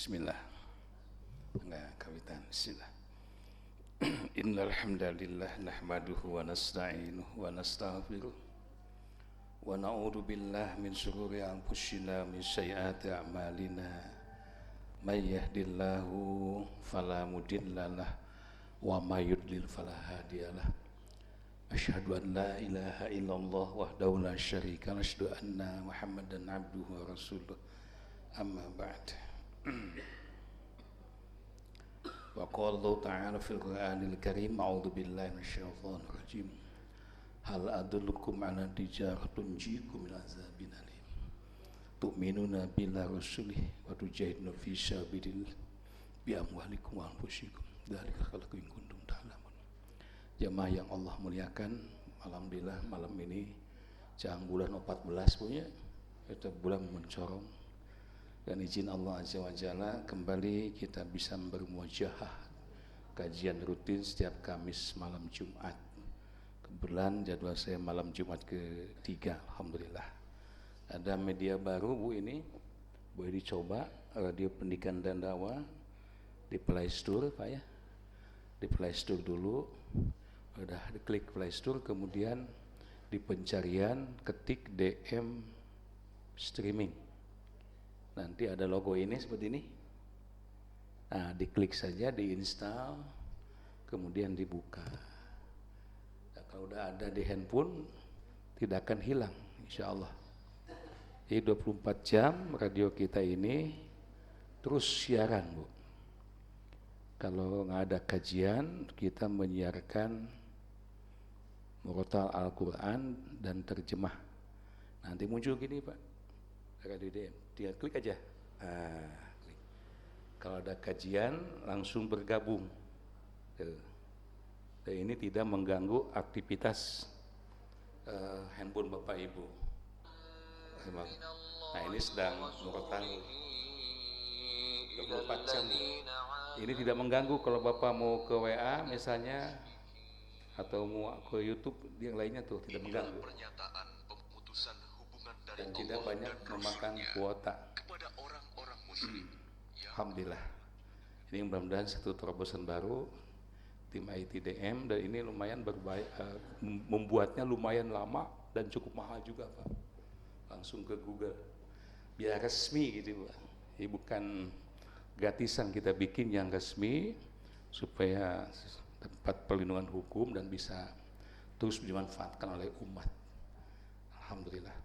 Bismillah. Enggak, kawitan. Bismillah. Innal hamdalillah nahmaduhu wa nasta'inuhu wa nastaghfiruh wa na'udzu billahi min shururi anfusina min sayyiati a'malina may yahdihillahu fala mudhillalah wa may yudlil fala hadiyalah. Asyhadu an la ilaha illallah wahdahu la syarika lahu, asyhadu anna Muhammadan abduhu wa rasuluh. Amma ba'd. Wa qala Allah ta'ala fil Qur'anil Karim, a'udzu billahi minasyaitonir rajim. Hal adullukum 'ala tijaratin tunjikum min azabin alim. Tu'minuna billahi rasulih wa tujahiduna fi sabilillah bi amwalikum wa anfusikum. Dzalika khalaqakum in kuntum ta'lamun. Jamaah yang Allah muliakan, alhamdulillah malam ini jam bulan 14 punya itu bulan mencorong, dan izin Allah Azza wa Jalla kembali kita bisa bermuajahah kajian rutin setiap Kamis malam Jumat. Kebetulan jadwal saya malam Jumat ketiga, alhamdulillah. Ada media baru Bu, ini boleh dicoba, Radio Pendidikan dan Dakwah di Play Store Pak ya. Di Play Store dulu, udah diklik Play Store, kemudian di pencarian ketik DM streaming. Nanti ada logo ini seperti ini. Nah, diklik saja, diinstal, kemudian dibuka. Nah, kalau udah ada di handphone, tidak akan hilang, insya Allah. Jadi 24 jam radio kita ini terus siaran Bu. Kalau nggak ada kajian, kita menyiarkan murotal Al-Quran dan terjemah. Nanti muncul gini Pak, radio DM, dia klik aja. Klik. Kalau ada kajian langsung bergabung. Dan ini tidak mengganggu aktivitas handphone Bapak Ibu. Nah, ini sedang murotal 24 jam. Ini tidak mengganggu kalau Bapak mau ke WA misalnya atau mau ke YouTube, yang lainnya tuh tidak mengganggu. Dan tidak banyak memakan kuota. Alhamdulillah. Ini mudah-mudahan satu terobosan baru tim ITDM, dan ini lumayan membuatnya lumayan lama dan cukup mahal juga Pak. Langsung ke Google. Biar resmi gitu Pak. Ini bukan gratisan, kita bikin yang resmi supaya dapat perlindungan hukum dan bisa terus dimanfaatkan oleh umat. Alhamdulillah.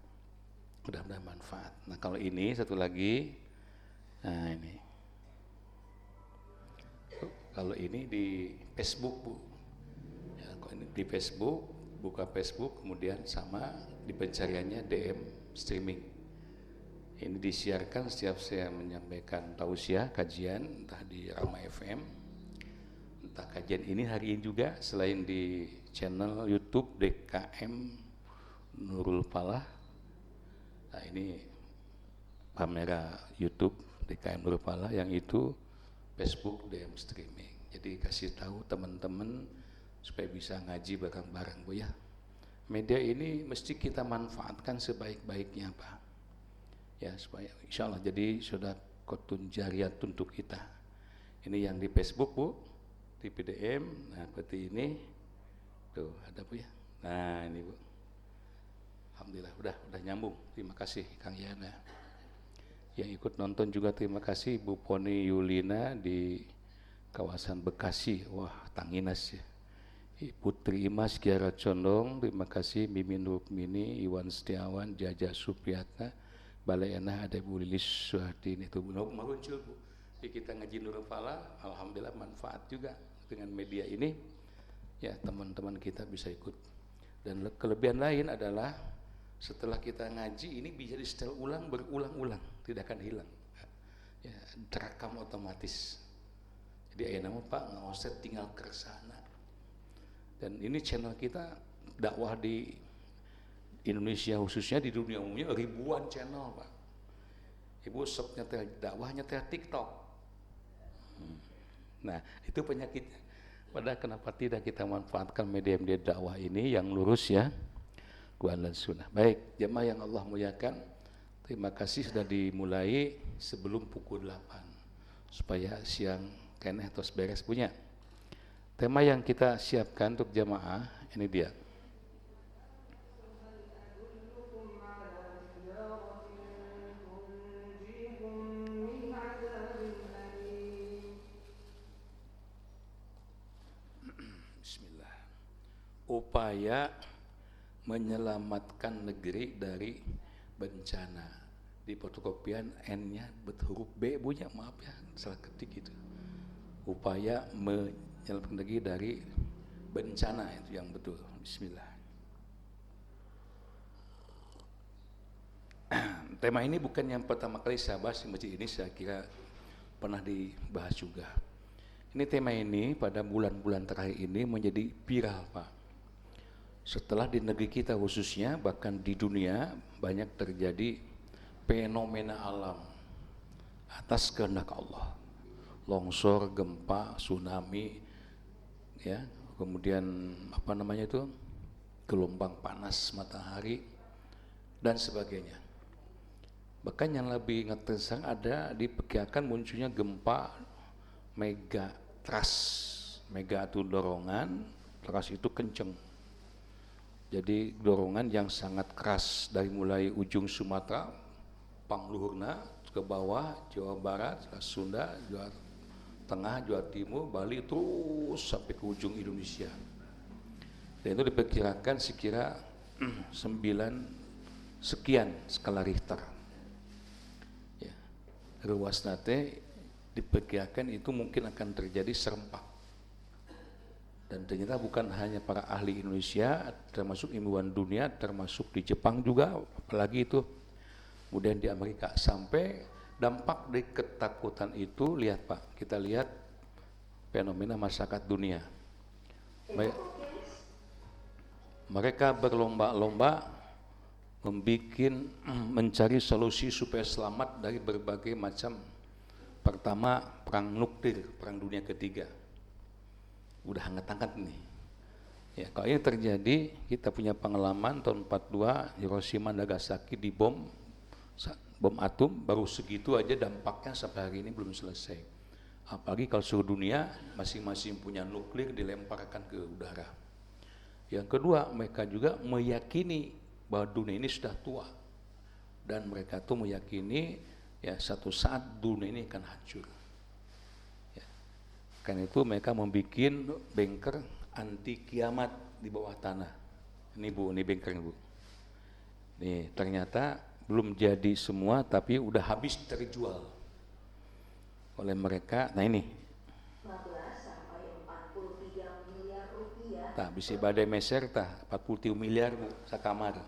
Mudah-mudahan manfaat. Nah, kalau ini satu lagi, nah ini. Kalau ini di Facebook Bu. Ya, kalau ini di Facebook, buka Facebook, kemudian sama di pencariannya DM streaming. Ini disiarkan setiap saya menyampaikan tausiah kajian, entah di Rama FM, entah kajian ini hari ini juga selain di channel YouTube DKM Nurul Falah. Nah, ini kamera YouTube DKM Nurul Falah, yang itu Facebook DM streaming. Jadi kasih tahu teman-teman supaya bisa ngaji bareng-bareng Bu ya. Media ini mesti kita manfaatkan sebaik-baiknya Pak. Ya, supaya insya Allah jadi sudah kotun jariat untuk kita. Ini yang di Facebook Bu, di PDM. Nah, seperti ini tuh ada Bu ya. Nah, ini Bu, alhamdulillah udah nyambung. Terima kasih Kang Yana. Yang ikut nonton juga terima kasih Bu Poni Yulina di kawasan Bekasi. Wah, Tanginas ya. Putri Imas Kiara Condong, terima kasih. Mimin Rukmini, Iwan Setiawan, Jaja Supriyatna, Balena, ada Bu Lilis Suhardin, itu muncul Bu. Jadi kita ngaji Nurul Falah, alhamdulillah manfaat juga dengan media ini. Ya, teman-teman kita bisa ikut. Dan kelebihan lain adalah setelah kita ngaji ini bisa di-setel ulang, berulang-ulang, tidak akan hilang. Ya, terekam otomatis. Jadi ayah nama Pak ngaoset tinggal kersana. Dan ini channel kita dakwah di Indonesia, khususnya di dunia umumnya ribuan channel Pak. Ibu sok nyetel dakwah, nyetel TikTok. Nah, itu penyakitnya. Padahal kenapa tidak kita manfaatkan media-media dakwah ini yang lurus ya, Quran dan Sunnah. Baik, jemaah yang Allah muliakan, terima kasih sudah dimulai sebelum pukul 8. supaya siang keneh tos beres punya. Tema yang kita siapkan untuk jamaah ini dia. Bismillah. Upaya menyelamatkan negeri dari bencana. Di fotokopian N-nya huruf B punya, maaf ya, salah ketik itu. Upaya menyelamatkan negeri dari bencana, itu yang betul. Bismillah. Tema ini bukan yang pertama kali saya bahas di masjid ini, saya kira pernah dibahas juga. Ini tema ini pada bulan-bulan terakhir ini menjadi viral, Pak. Setelah di negeri kita khususnya, bahkan di dunia banyak terjadi fenomena alam atas kehendak Allah. Longsor, gempa, tsunami, ya, kemudian apa namanya itu, gelombang panas matahari dan sebagainya. Bahkan yang lebih ngetesan ada diperkirakan munculnya gempa megatrust. Mega itu dorongan, trust itu kenceng. Jadi dorongan yang sangat keras dari mulai ujung Sumatera, pangluhurna ke bawah, Jawa Barat, Sunda, Jawa Tengah, Jawa Timur, Bali, terus sampai ke ujung Indonesia. Dan itu diperkirakan sekira 9 sekian skala Richter. Ya. Ruas nate diperkirakan itu mungkin akan terjadi serempak. Dan ternyata bukan hanya para ahli Indonesia, termasuk ilmuwan dunia, termasuk di Jepang juga, apalagi itu, kemudian di Amerika. Sampai dampak dari ketakutan itu, lihat Pak, kita lihat fenomena masyarakat dunia. Mereka berlomba-lomba mencari solusi supaya selamat dari berbagai macam. Pertama, perang nuklir, perang dunia ketiga. Udah hangat-hangat nih. Ya, kalau ini terjadi, kita punya pengalaman tahun 42 Hiroshima Nagasaki dibom atom, baru segitu aja dampaknya sampai hari ini belum selesai. Apalagi kalau seluruh dunia masing-masing punya nuklir dilemparkan ke udara. Yang kedua, mereka juga meyakini bahwa dunia ini sudah tua, dan mereka tuh meyakini ya satu saat dunia ini akan hancur. Karena itu mereka membuat bunker anti kiamat di bawah tanah. Ini Bu, ini bunkernya Bu. Nih ternyata belum jadi semua, tapi udah habis terjual oleh mereka. Nah ini 15 sampai 43 miliar rupiah. tak bisa badai meser tah 43 miliar Bu sakamar.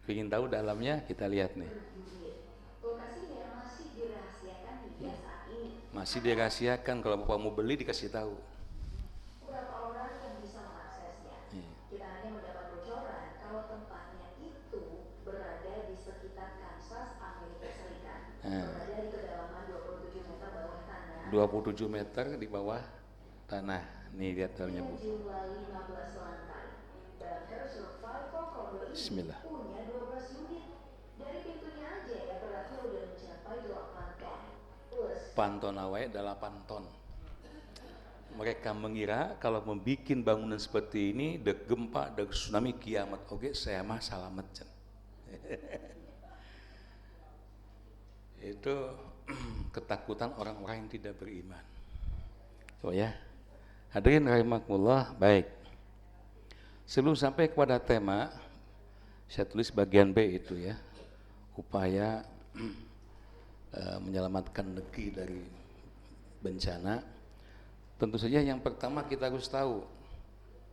Ingin tahu dalamnya, kita lihat nih. Lokasinya masih dirahasiakan hingga saat ini. Masih dirahasiakan, kalau Bapak mau beli dikasih tahu. Berapa orang yang bisa mengaksesnya? Kita hanya mendapat bocoran kalau tempatnya itu berada di sekitar Kansas, Amerika Serikat. Berada di kedalaman 27 meter bawah tanah. 27 meter di bawah tanah. Nih lihat dalamnya Bu. Jumlah 15 lantai. Bunker survival condo ini Bismillah. punya 12 unit. Dari pintunya aja ya berarti udah mencapai 8 ton. Plus Panton awai 8 ton. Mereka mengira kalau membuat bangunan seperti ini, dek gempa, dek tsunami, kiamat. Oke, saya mah salamet. Itu ketakutan orang-orang yang tidak beriman. So ya, hadirin rahimakumullah. Baik, sebelum sampai kepada tema, saya tulis bagian B itu ya, upaya menyelamatkan negeri dari bencana. Tentu saja yang pertama kita harus tahu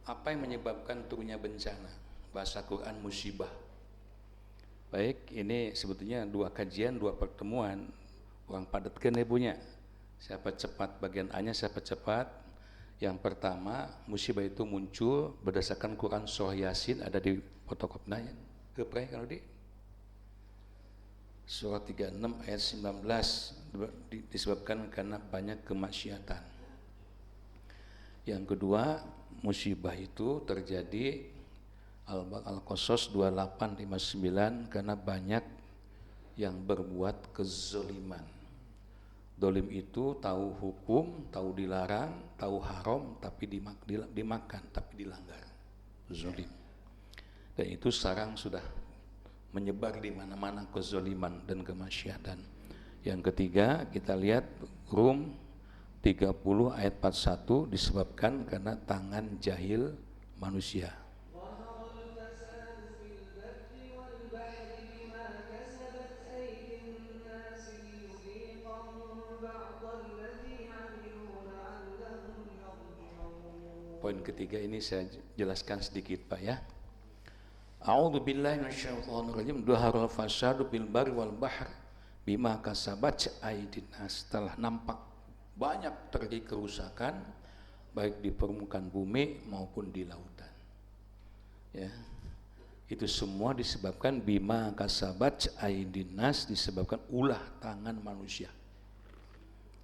apa yang menyebabkan turunnya bencana. Bahasa Quran musibah. Baik, ini sebetulnya 2 kajian, 2 pertemuan. Orang padatkan ya punya. Saya percepat bagian A-nya, saya percepat. Yang pertama, musibah itu muncul berdasarkan Quran Surah Yasin, ada di fotokopinya. Kepre kalau di Surah 36 ayat 19, disebabkan karena banyak kemaksiatan. Yang kedua, musibah itu terjadi Al-Qasas 28:59 karena banyak yang berbuat kezaliman. Dolim itu tahu hukum, tahu dilarang, tahu haram, tapi dimakan, tapi dilanggar. Zolim. Dan itu sekarang sudah menyebar di mana-mana kezoliman dan kemaksiatan. Yang ketiga, kita lihat Rum 30 ayat 41, disebabkan karena tangan jahil manusia. Poin ketiga ini saya jelaskan sedikit Pak ya. A'udzu billahi minasyaitonir rajim. Dhaharul fasadu bil barri wal bahr bima kasabat aydin nas. Setelah nampak banyak terjadi kerusakan baik di permukaan bumi maupun di lautan. Ya. Itu semua disebabkan bima kasabat aydin nas, disebabkan ulah tangan manusia.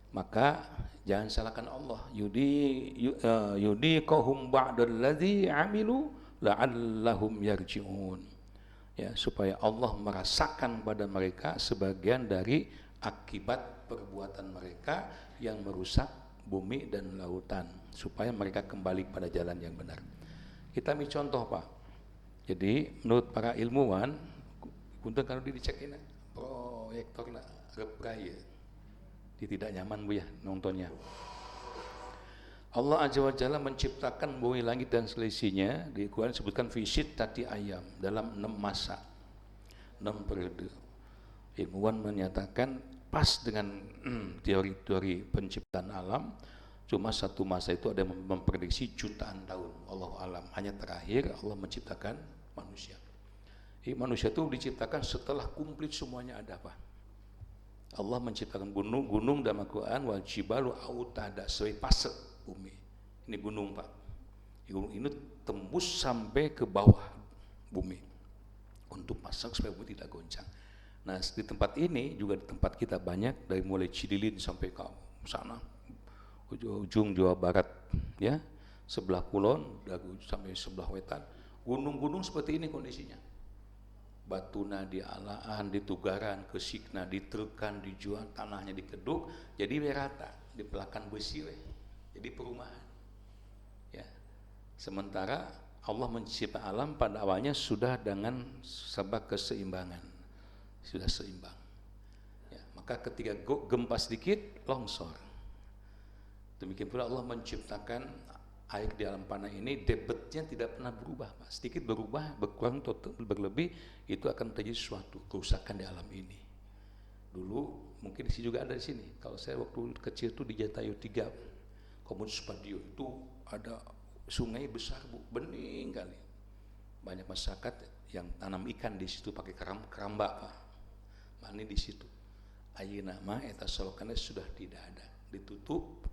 Maka jangan salahkan Allah. Yudiqahum ba'dallazi amilu la'allahum yarji'un. Ya, supaya Allah merasakan pada mereka sebagian dari akibat perbuatan mereka yang merusak bumi dan lautan, supaya mereka kembali pada jalan yang benar. Kita ambil contoh Pak. Jadi menurut para ilmuwan, untuk kalau dicek ini proyektor lah, repraya. Dia tidak nyaman Bu ya nontonnya. Allah Azza wa Jalla menciptakan bumi langit dan selisihnya, di Quran disebutkan fisit tati ayam, dalam 6 masa, 6 periode. Ilmuwan menyatakan pas dengan teori-teori penciptaan alam, cuma satu masa itu ada yang memprediksi jutaan tahun, Allah alam. Hanya terakhir Allah menciptakan manusia. Manusia itu diciptakan setelah komplit semuanya ada Pak. Allah menciptakan gunung dalam Al-Quran, wal jibalu autada, sebagai pasir bumi. Ini gunung Pak. Gunung ini tembus sampai ke bawah bumi untuk pasang supaya bumi tidak goncang. Nah di tempat ini juga di tempat kita banyak, dari mulai Cidilin sampai ke sana ujung Jawa Barat ya, sebelah kulon sampai sebelah wetan, gunung-gunung seperti ini kondisinya. Batuna di Alaan, di Tugaran, ke Sikna, diterkan, dijual, tanahnya dikeduk, jadi merata, dipelakan besi, jadi perumahan. Ya. Sementara Allah mencipta alam pada awalnya sudah dengan sebab keseimbangan, sudah seimbang. Ya. Maka ketika gempa sedikit, longsor. Demikian pula Allah menciptakan air di alam panah ini, debitnya tidak pernah berubah Pak. Sedikit berubah, berkurang, total, berlebih, itu akan terjadi suatu kerusakan di alam ini. Dulu mungkin di sini juga ada di sini. Kalau saya waktu kecil itu di Jatayu 3 Komunitas Padio itu ada sungai besar Bu, bening kali. Banyak masyarakat yang tanam ikan di situ pakai keramba Pak. Mani di situ. Ayeuna mah eta solokannya sudah tidak ada, ditutup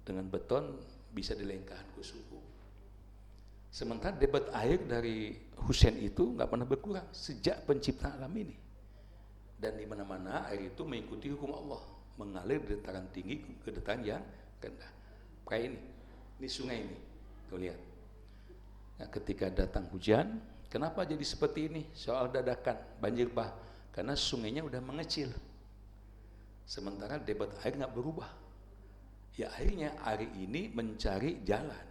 dengan beton, bisa dilengkahan ke suhu. Sementara debit air dari Husein itu nggak pernah berkurang sejak penciptaan alam ini. Dan di mana-mana air itu mengikuti hukum Allah, mengalir dari dataran tinggi ke dataran yang rendah. Kayak ini sungai ini, tuh lihat. Nah, ketika datang hujan, kenapa jadi seperti ini? Soal dadakan banjir bah, karena sungainya udah mengecil. Sementara debit air nggak berubah. Ya akhirnya hari ini mencari jalan.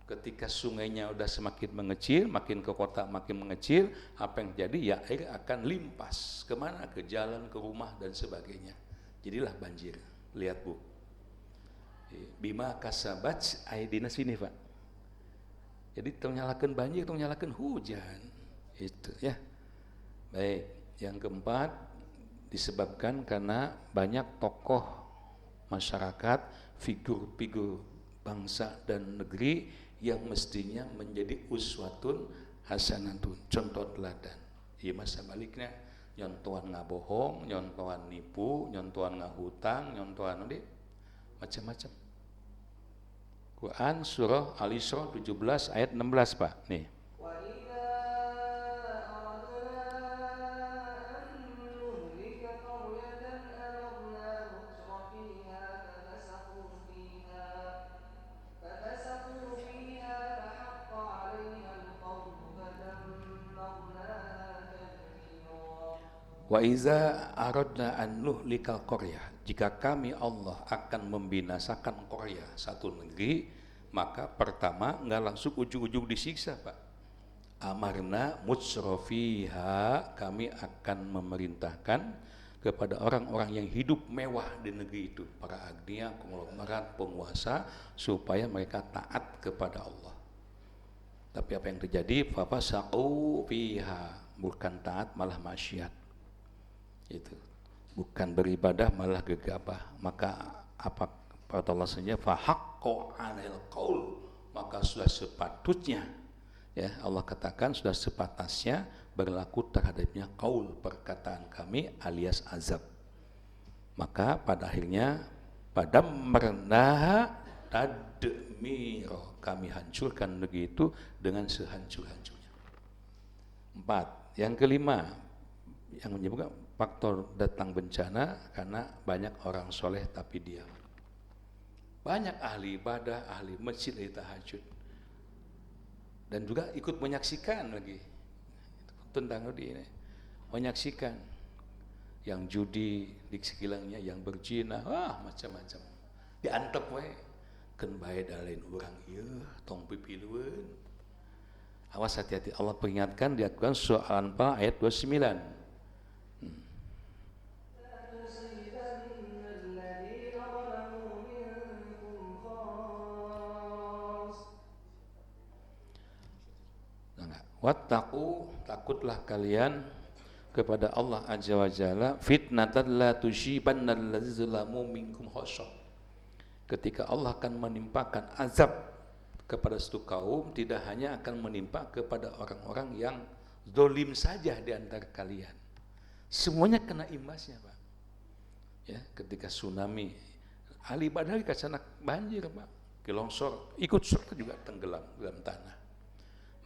Ketika sungainya udah semakin mengecil, makin ke kota makin mengecil, apa yang jadi? Ya air akan limpas kemana? Ke jalan, ke rumah dan sebagainya. Jadilah banjir. Lihat Bu. Bima kasabat aydina sini Pak. Jadi ternyalakan banjir, ternyalakan hujan. Itu ya. Baik. Yang keempat disebabkan karena banyak tokoh masyarakat, figur-figur bangsa dan negeri yang mestinya menjadi uswatun hasanatun, contoh teladan. Iya masa baliknya nyontohan ngabohong, nyontohan nipu, nyontohan ngahutang, nyontohan macam-macam. Quran surah Al-Isra 17 ayat 16 Pak. Nih. Wa iza aradna an nuhlikal qaryah. jika kami Allah akan membinasakan Korea, satu negeri, maka pertama nggak langsung ujung-ujung disiksa, Pak. Amarna mutsrofiha, kami akan memerintahkan kepada orang-orang yang hidup mewah di negeri itu, para agnia, konglomerat, penguasa, supaya mereka taat kepada Allah. Tapi apa yang terjadi? Fafasaqu fiha, bukan taat malah maksiat. Itu. Bukan beribadah malah gegabah. Maka apa kata Allah saja, fahaqqo 'alail qaul, maka sudah sepatutnya, ya Allah katakan sudah sepatasnya berlaku terhadapnya qaul, perkataan kami alias azab. Maka pada akhirnya pada merendah tadmiro, kami hancurkan negeri itu dengan sehancur-hancurnya. 4. Yang kelima yang menyebabkan faktor datang bencana karena banyak orang soleh tapi diam. Banyak ahli ibadah, ahli masjid, ahli tahajud, dan juga ikut menyaksikan lagi tentang ini, menyaksikan yang judi di sekelilingnya, yang berzina, macam-macam diantep we, ken bae da lain urang ieu tong pipilueun. Awas, hati-hati, Allah peringatkan di Al-Quran surah Al-Anfal ayat 29. Wattaqu, takutlah kalian kepada Allah Azza wa Jalla, fitnatan la tusibanna alladziina zalamu minkum khassah. Ketika Allah akan menimpakan azab kepada suatu kaum, tidak hanya akan menimpa kepada orang-orang yang zalim saja di antara kalian. Semuanya kena imbasnya, Pak. Ya, ketika tsunami, ahli ibadah dikasana banjir, Pak. Longsor, ikut serta juga tenggelam dalam tanah.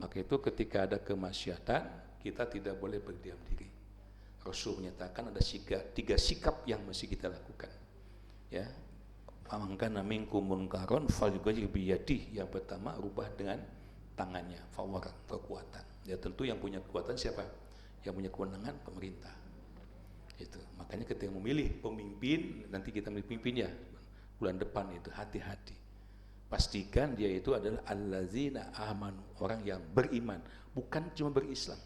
Maka itu ketika ada kemaksiatan, kita tidak boleh berdiam diri. Rasul menyatakan ada tiga sikap yang mesti kita lakukan. Ya, amangkana minkum munkaron falyughayyir biyadihi. Yang pertama, rubah dengan tangannya, power, kekuatan. Ya tentu yang punya kekuatan siapa? Yang punya kewenangan pemerintah. Itu. Makanya ketika memilih pemimpin, nanti kita memilih pemimpinnya bulan depan itu hati-hati. Pastikan dia itu adalah allazina amanu, orang yang beriman, bukan cuma berislam.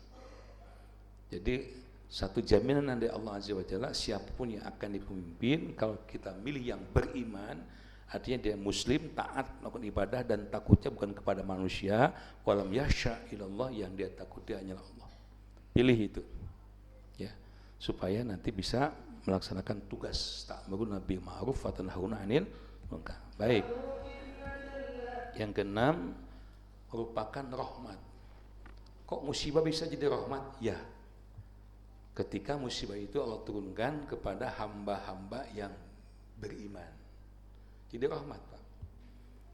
Jadi satu jaminan dari Allah Azza wa Jalla, siapapun yang akan dipimpin, kalau kita milih yang beriman, artinya dia muslim, taat, melakukan ibadah dan takutnya bukan kepada manusia, walam yasha ilallah, yang dia takuti hanyalah Allah. Pilih itu, ya, supaya nanti bisa melaksanakan tugas ta'muruna bil ma'ruf wa tanhauna 'anil munkar. Baik. Yang keenam, merupakan rahmat. Kok musibah bisa jadi rahmat? Ya, ketika musibah itu Allah turunkan kepada hamba-hamba yang beriman, jadi rahmat, Pak.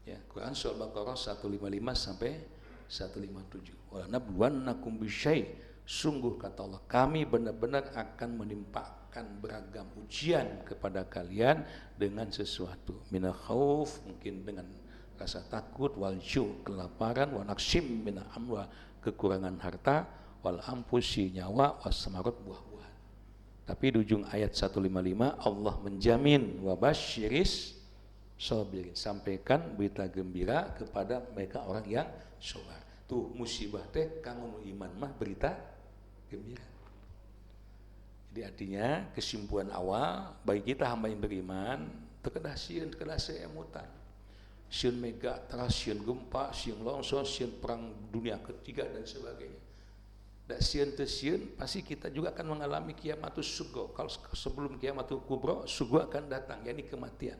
Ya, Quran surah Al-Baqarah 155 sampai 157. Wa nabluwannakum bisyai', sungguh kata Allah, kami benar-benar akan menimpakan beragam ujian kepada kalian dengan sesuatu. Minal khauf, mungkin dengan rasa takut, wal ju', kelaparan, wa naqsim min amwal, kekurangan harta, wal anfusi, nyawa, was samarat, buah-buahan. Tapi di ujung ayat 155 Allah menjamin, wa basyiris sabirin, sampaikan berita gembira kepada mereka orang yang sabar. Tuh musibah teh kanggo iman mah berita gembira. Jadi artinya kesimpulan awal bagi kita hamba yang beriman, terkedah sieun, terkedah seemutan. Sieun mega, sieun gempa, sieun longsor, sieun perang dunia ketiga dan sebagainya. Dan sieun teu sieun, pasti kita juga akan mengalami kiamatus sughra. Kalau sebelum kiamatul kubra, sughra akan datang, yakni kematian.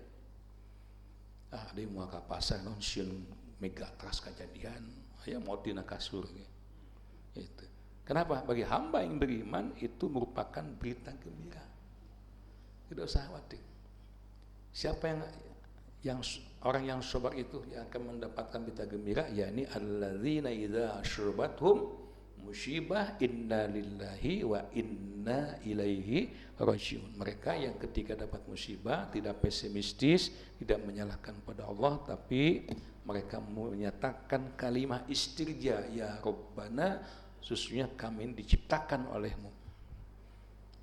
Ada yang mau ke pasar, sieun mega teras kejadian, ya mau dina kasur gitu. Kenapa? Bagi hamba yang beriman itu merupakan berita gembira. Tidak usah khawatir. Siapa yang orang yang sabar itu yang akan mendapatkan berita gembira, yakni alladzina idza asyrabathum musibah inna lillahi wa inna ilaihi rajiun. Mereka yang ketika dapat musibah tidak pesimistis, tidak menyalahkan pada Allah, tapi mereka menyatakan kalimat istirja, ya Rabbana, sesungguhnya kami diciptakan olehmu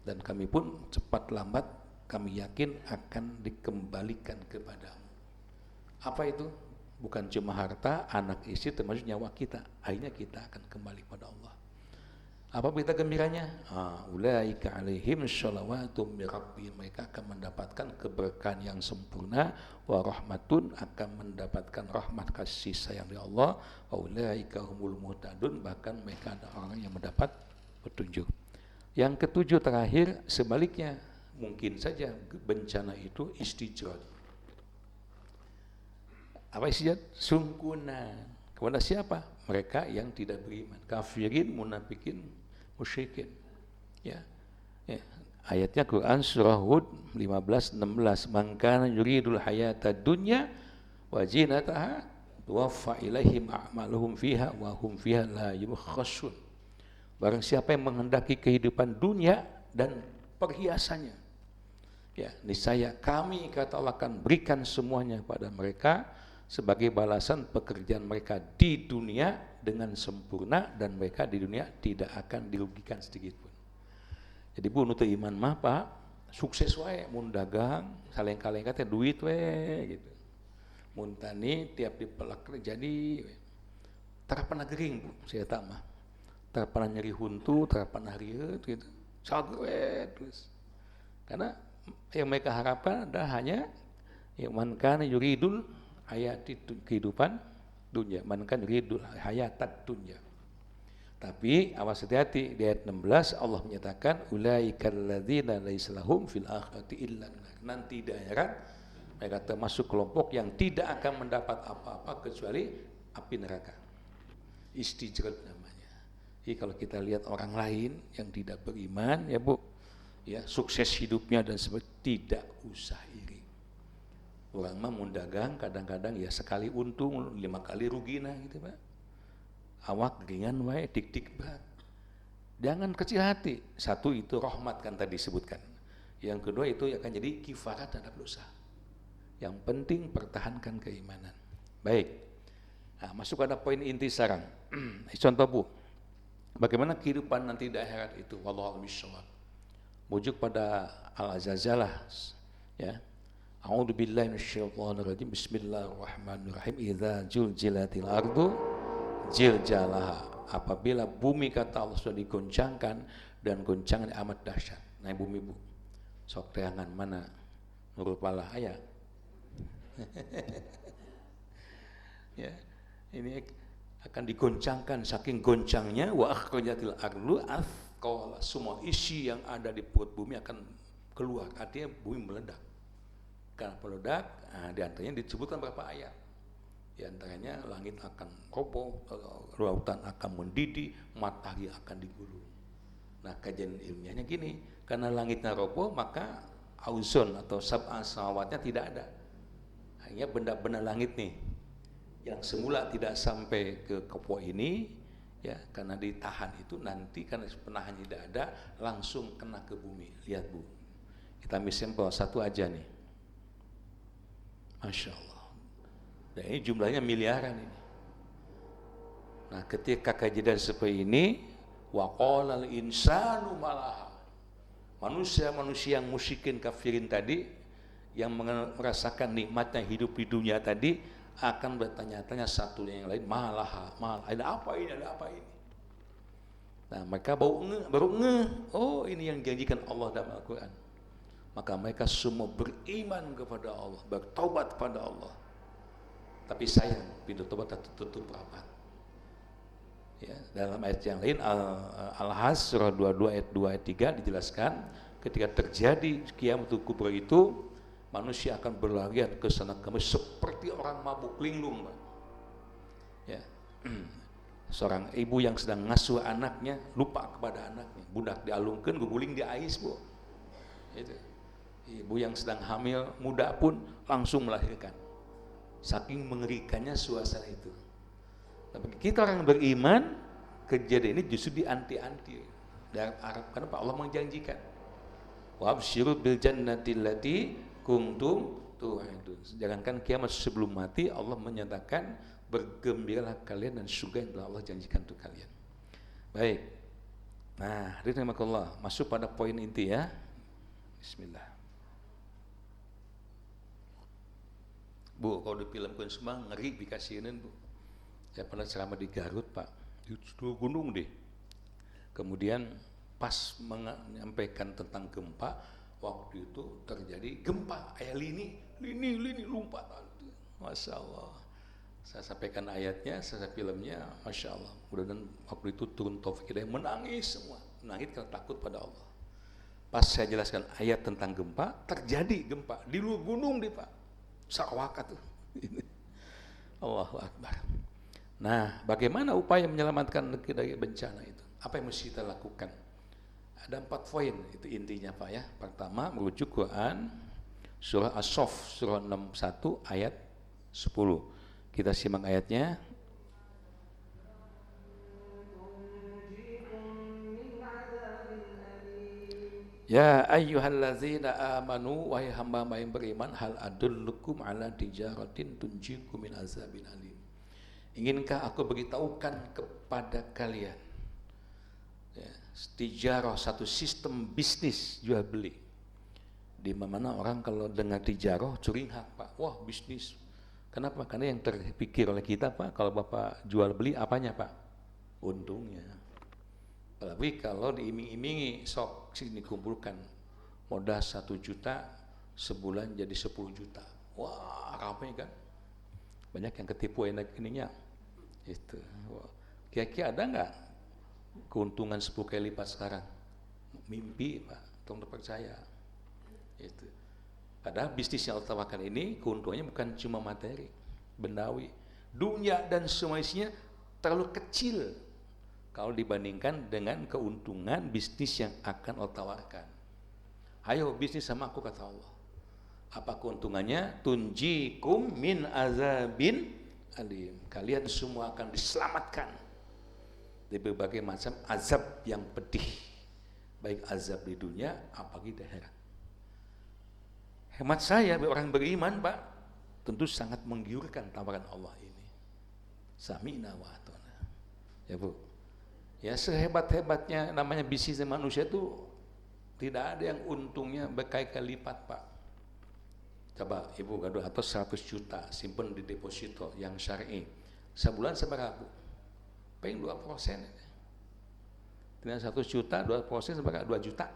dan kami pun cepat lambat kami yakin akan dikembalikan kepadamu. Apa itu? Bukan cuma harta, anak istri, termasuk nyawa kita. Akhirnya kita akan kembali pada Allah. Apa berita gembiranya? Ulaika alaihim sholawatu min rabbihim, mereka akan mendapatkan keberkahan yang sempurna, wa rahmatun, akan mendapatkan rahmat kasih sayang dari Allah, wa ulaika humul muhtadun, bahkan mereka ada orang yang mendapat petunjuk. Yang ketujuh terakhir, sebaliknya, mungkin saja bencana itu istijrad. Apa istijrad? Sungkunan. Kepada siapa? Mereka yang tidak beriman, kafirin, munafikin, musyrikin. Ya. Ayatnya Quran surah Hud 15-16, man kana yuridul hayata dunya wa zinataha tuwaffa ilaihim a'maluhum fiha wa hum fiha la yubkhasun. Barang siapa yang menghendaki kehidupan dunia dan perhiasannya, ya, niscaya kami, kata Allah, akan berikan semuanya pada mereka sebagai balasan pekerjaan mereka di dunia dengan sempurna, dan mereka di dunia tidak akan dirugikan sedikit pun. Jadi bu, nutu iman mah Pak, sukses wae, mun dagang, saleng-kaleng kata duit we gitu. Mun tani tiap dipelak jadi terapan gering bu, saya tak mah. Terapan nyeri huntu, terapan harieuh gitu. Saged terus. Karena yang mereka harapkan adalah hanya yang man kana yuridul hayati kehidupan dunia, man kana yuridul hayatat dunia. Tapi awas hati-hati, di ayat 16 Allah menyatakan ulaikal ladzina laisa lahum fil akhirati illa nar. Nanti di akhirat mereka termasuk kelompok yang tidak akan mendapat apa-apa kecuali api neraka. Istijrad namanya. Jadi kalau kita lihat orang lain yang tidak beriman, ya bu, ya sukses hidupnya dan sebagainya, tidak usah iri. Orang mah mau dagang kadang-kadang ya sekali untung 5 kali rugi nah gitu Pak. Awak ringan wae dik-dik banget. Jangan kecil hati. Satu itu rahmat kan tadi disebutkan. Yang kedua itu akan jadi kifarat terhadap dosa. Yang penting pertahankan keimanan. Baik. Nah, masuk pada poin inti sekarang. Contoh bu, bagaimana kehidupan nanti di akhirat itu? Wallahu a'lam bishawab. Mujuk pada Al-Azazalah, ya. A'udzu billahi minasyaitonir rajim. Bismillahirrahmanirrahim. Idza zulzilatil ardu zilzalaha. Apabila bumi, kata Allah, sudah digoncangkan, dan goncangan amat dahsyat. Nah bumi bu, sok teangan mana nurut pala aya. Ya, ini akan digoncangkan, saking goncangnya wa akhrajatil ardu athqala, semua isi yang ada di perut bumi akan keluar, artinya bumi meledak. Karena meledak, di antaranya disebutkan beberapa ayat. Di antaranya langit akan roboh, lautan akan mendidih, matahari akan digulung. Nah kajian ilmiahnya gini, karena langitnya roboh maka auzon atau sab'a samawatnya tidak ada. Hanya benda-benda langit nih yang semula tidak sampai ke kepo ini, ya karena ditahan itu, nanti karena penahan tidak ada langsung kena ke bumi. Lihat bu, kita ambil sampel satu aja nih, masya Allah. Dan ini jumlahnya miliaran ini. Nah ketika kejadian seperti ini, waqalal insanu malaha, manusia-manusia yang musyrikin kafirin tadi, yang merasakan nikmatnya hidup di dunia tadi, akan bertanya-tanya satu yang lain, malaha, ada apa ini, ada apa ini. Nah mereka baru nge, oh ini yang dijanjikan Allah dalam Al-Quran. Maka mereka semua beriman kepada Allah, bertobat kepada Allah. Tapi sayang, pintu tobat tertutup rapat. Ya, dalam ayat yang lain, Al-Has surah 22 ayat 2 ayat 3 dijelaskan, ketika terjadi kiamatul kubra itu, manusia akan berlarian ke sana kemari seperti orang mabuk linglung. Ya. Seorang ibu yang sedang ngasuh anaknya lupa kepada anaknya, budak dialungkan, guguling di ais bu. Itu. Ibu yang sedang hamil muda pun langsung melahirkan. Saking mengerikannya suasana itu. Tapi kita orang beriman, kejadian ini justru dianti-anti dari Arab, karena Pak Allah menjanjikan, wa absyiru bil jannati allati kuntum tu'adun. Jangankan kiamat, sebelum mati Allah menyatakan bergembiralah kalian dan surga yang telah Allah janjikan untuk kalian. Baik. Nah, hadirin rahimakumullah, masuk pada poin inti ya. Bismillah. Bu, kalau difilmkan semua ngeri dikasihin Bu. Saya pernah ceramah di Garut Pak, di gunung deh. Kemudian pas menyampaikan tentang gempa, waktu itu terjadi gempa, lini lompat. Masya Allah. Saya sampaikan ayatnya, saya filmnya, Masya Allah. Mudah-mudahan waktu itu turun taufik hidayah, menangis semua. Menangis karena takut pada Allah. Pas saya jelaskan ayat tentang gempa, terjadi gempa di luar gunung deh Pak. Sakwaka tuh. Allahu Akbar. Nah, bagaimana upaya menyelamatkan negeri dari bencana itu? Apa yang mesti kita lakukan? Ada 4 poin, itu intinya Pak ya. Pertama, merujuk Quran surah As-Saff surah 61 ayat 10. Kita simak ayatnya. Ya ayyuhallazina amanu, wahai hamba-hamba yang beriman, hal adullukum ala tijaratin tunjikum min azabin alim. Inginkah aku beritahukan kepada kalian ya, tijarah, satu sistem bisnis jual beli, di mana orang kalau dengar tijarah curi hak Pak. Wah, bisnis. Kenapa? Karena yang terpikir oleh kita Pak, kalau Bapak jual beli apanya Pak? Untungnya. Apalagi kalau diiming-imingi, sok sini kumpulkan modal 1 juta, sebulan jadi 10 juta. Wah, ramai kan? Banyak yang ketipu enak ininya. Itu. Kira-kira ada nggak keuntungan 10 kali lipat sekarang? Mimpi Pak, tolong percaya. Itu. Padahal bisnis yang Allah tawarkan ini keuntungannya bukan cuma materi, bendawi, dunia dan semua isinya terlalu kecil kalau dibandingkan dengan keuntungan bisnis yang akan Allah tawarkan. Ayo bisnis sama aku, kata Allah. Apa keuntungannya? Tunjikum min azabin alim. Kalian semua akan diselamatkan dari berbagai macam azab yang pedih, baik azab di dunia apalagi di akhirat. Hemat saya, orang beriman Pak, tentu sangat menggiurkan tawaran Allah ini. Sami'na wa ata'na. Ya Bu. Ya, sehebat-hebatnya namanya bisnis manusia itu tidak ada yang untungnya berkali-kali lipat Pak. Coba Ibu gaduh atau 100 juta simpen di deposito yang syar'i, sebulan seberapa? Paling 2%. Dengan 100 juta 2% seberapa? 2 juta.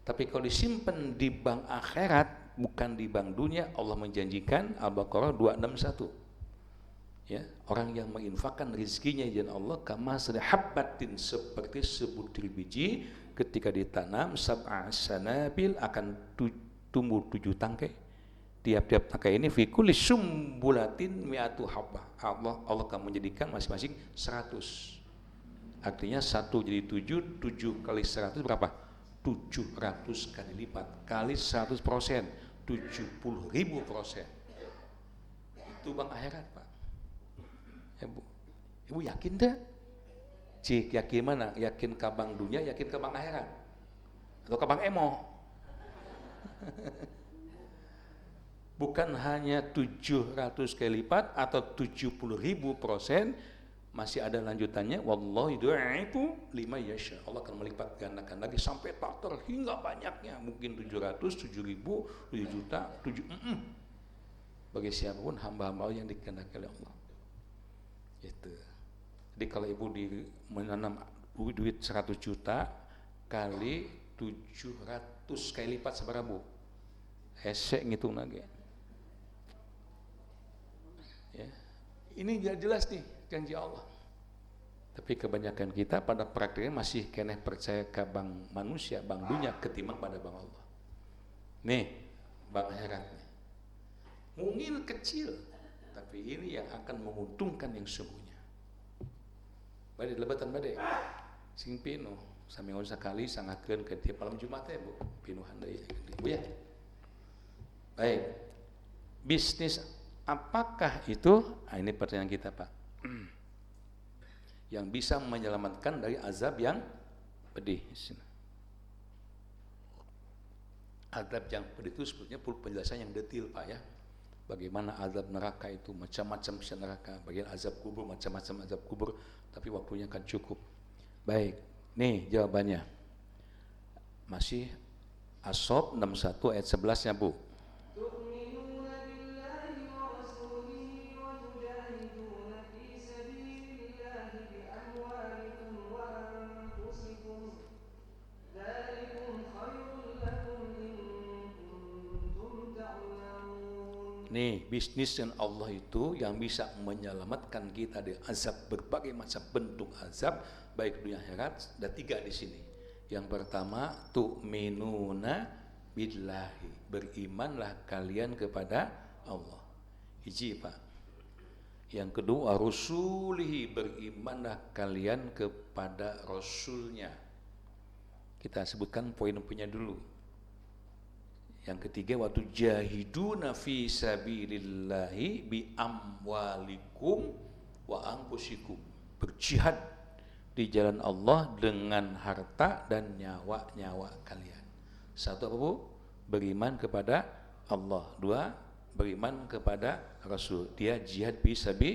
Tapi kalau disimpan di bank akhirat, bukan di bank dunia, Allah menjanjikan Al-Baqarah 261. Ya, orang yang menginfakkan rezekinya izin Allah kama habbatin, seperti sebutir biji ketika ditanam, sab'a sanabil, akan tumbuh 7 tangkai. Tiap-tiap tangkai ini fi kulli sumbulatin mi'atu habbah. Allah akan menjadikan masing-masing 100. Artinya 1 jadi 7, 7 kali 100 berapa? 700 kali lipat, kali 100%, 70.000%. Itu bank akhirat Pak. Ya, Bu. Ibu yakin dah? Cik, yakin mana? Yakin ke bank dunia, yakin ke bank akhirat? Atau ke bank emo? Bukan hanya 700 kali lipat atau 70.000%, masih ada lanjutannya. Wallahu yudha'ifu liman yasha. Allah akan melipat gandakan lagi sampai tak terhingga banyaknya, mungkin 700, 7.000, 7 juta, 7 bagi siapapun hamba-hamba yang dikehendaki oleh Allah. Itu. Jadi kalau Ibu menanam duit 100 juta kali 700 kali lipat seberapa Bu? Esek ngitung lagi. Ya. Ini jelas nih janji Allah. Tapi kebanyakan kita pada praktiknya masih kena percaya ke bank manusia, bank dunia ketimbang pada bank Allah. Nih, bank akhirat nih. Mungkin kecil, tapi ini yang akan menguntungkan yang sungguhnya. Badai lebatan badai, sing pino, saminggu sekali sangatkan ke tiap malam Jumat ya Bu, pino handai Bu ya. Baik, bisnis apakah itu? Nah, ini pertanyaan kita Pak. Yang bisa menyelamatkan dari azab yang pedih. Azab yang pedih itu sebetulnya penjelasan yang detail Pak ya. Bagaimana azab neraka itu, macam-macam neraka, bagian azab kubur, macam-macam azab kubur, tapi waktunya kan cukup. Baik, nih jawabannya. Masih As-Saff 61 ayat 11-nya Bu. Nih, bisnis dengan Allah itu yang bisa menyelamatkan kita dari azab, berbagai macam bentuk azab, baik dunia akhirat. Ada 3 di sini. Yang pertama, tu'minuna billahi, berimanlah kalian kepada Allah. Hiji, Pak. Yang kedua, rusulihi, berimanlah kalian kepada Rasulnya. Kita sebutkan poin-poinnya dulu. Yang ketiga, waktu jahiduna fi sabilillahi bi amwalikum wa anfusikum, berjihad di jalan Allah dengan harta dan nyawa-nyawa kalian. Satu apa, Bu? Beriman kepada Allah. 2, beriman kepada Rasul. Dia jihad fi sabi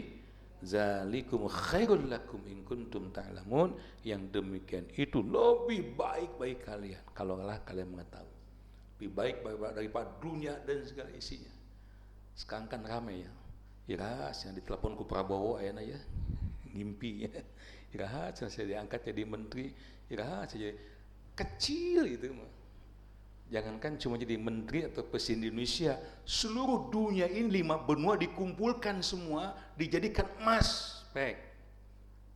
zalikum khairul lakum in kuntum ta'lamun. Yang demikian itu lebih baik bagi kalian kalaulah kalian mengetahui. Lebih baik daripada dunia dan segala isinya. Sekarang kan ramai ya. Iras yang ditelepon ku Prabowo ayana ya. Ngimpi ya. Iras saya diangkat jadi menteri. Iras saja kecil itu mah. Jangankan cuma jadi menteri atau presiden Indonesia, seluruh dunia ini 5 benua dikumpulkan semua dijadikan emas,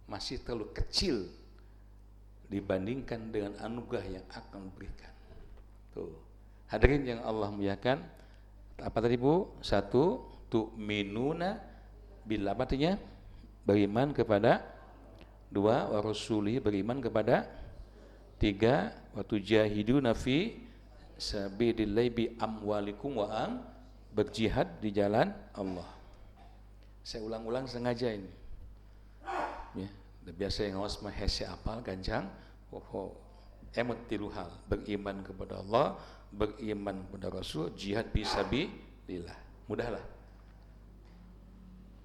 masih terlalu kecil dibandingkan dengan anugerah yang akan berikan. Tuh. Hadirin yang Allah muliakan, apa tadi, Bu? 1, tu'minuna billah, artinya beriman kepada. 2, wa rasuli, beriman kepada. 3, wa tujahiduna fi sabilillahi bi amwalikum wa berjihad di jalan Allah. Saya ulang-ulang sengaja ini. Ya, biasa yang ngawas mah hese apal ganjang. Emot 3 hal, beriman kepada Allah, beriman kepada Rasul, jihad fisabilillah. Mudahlah.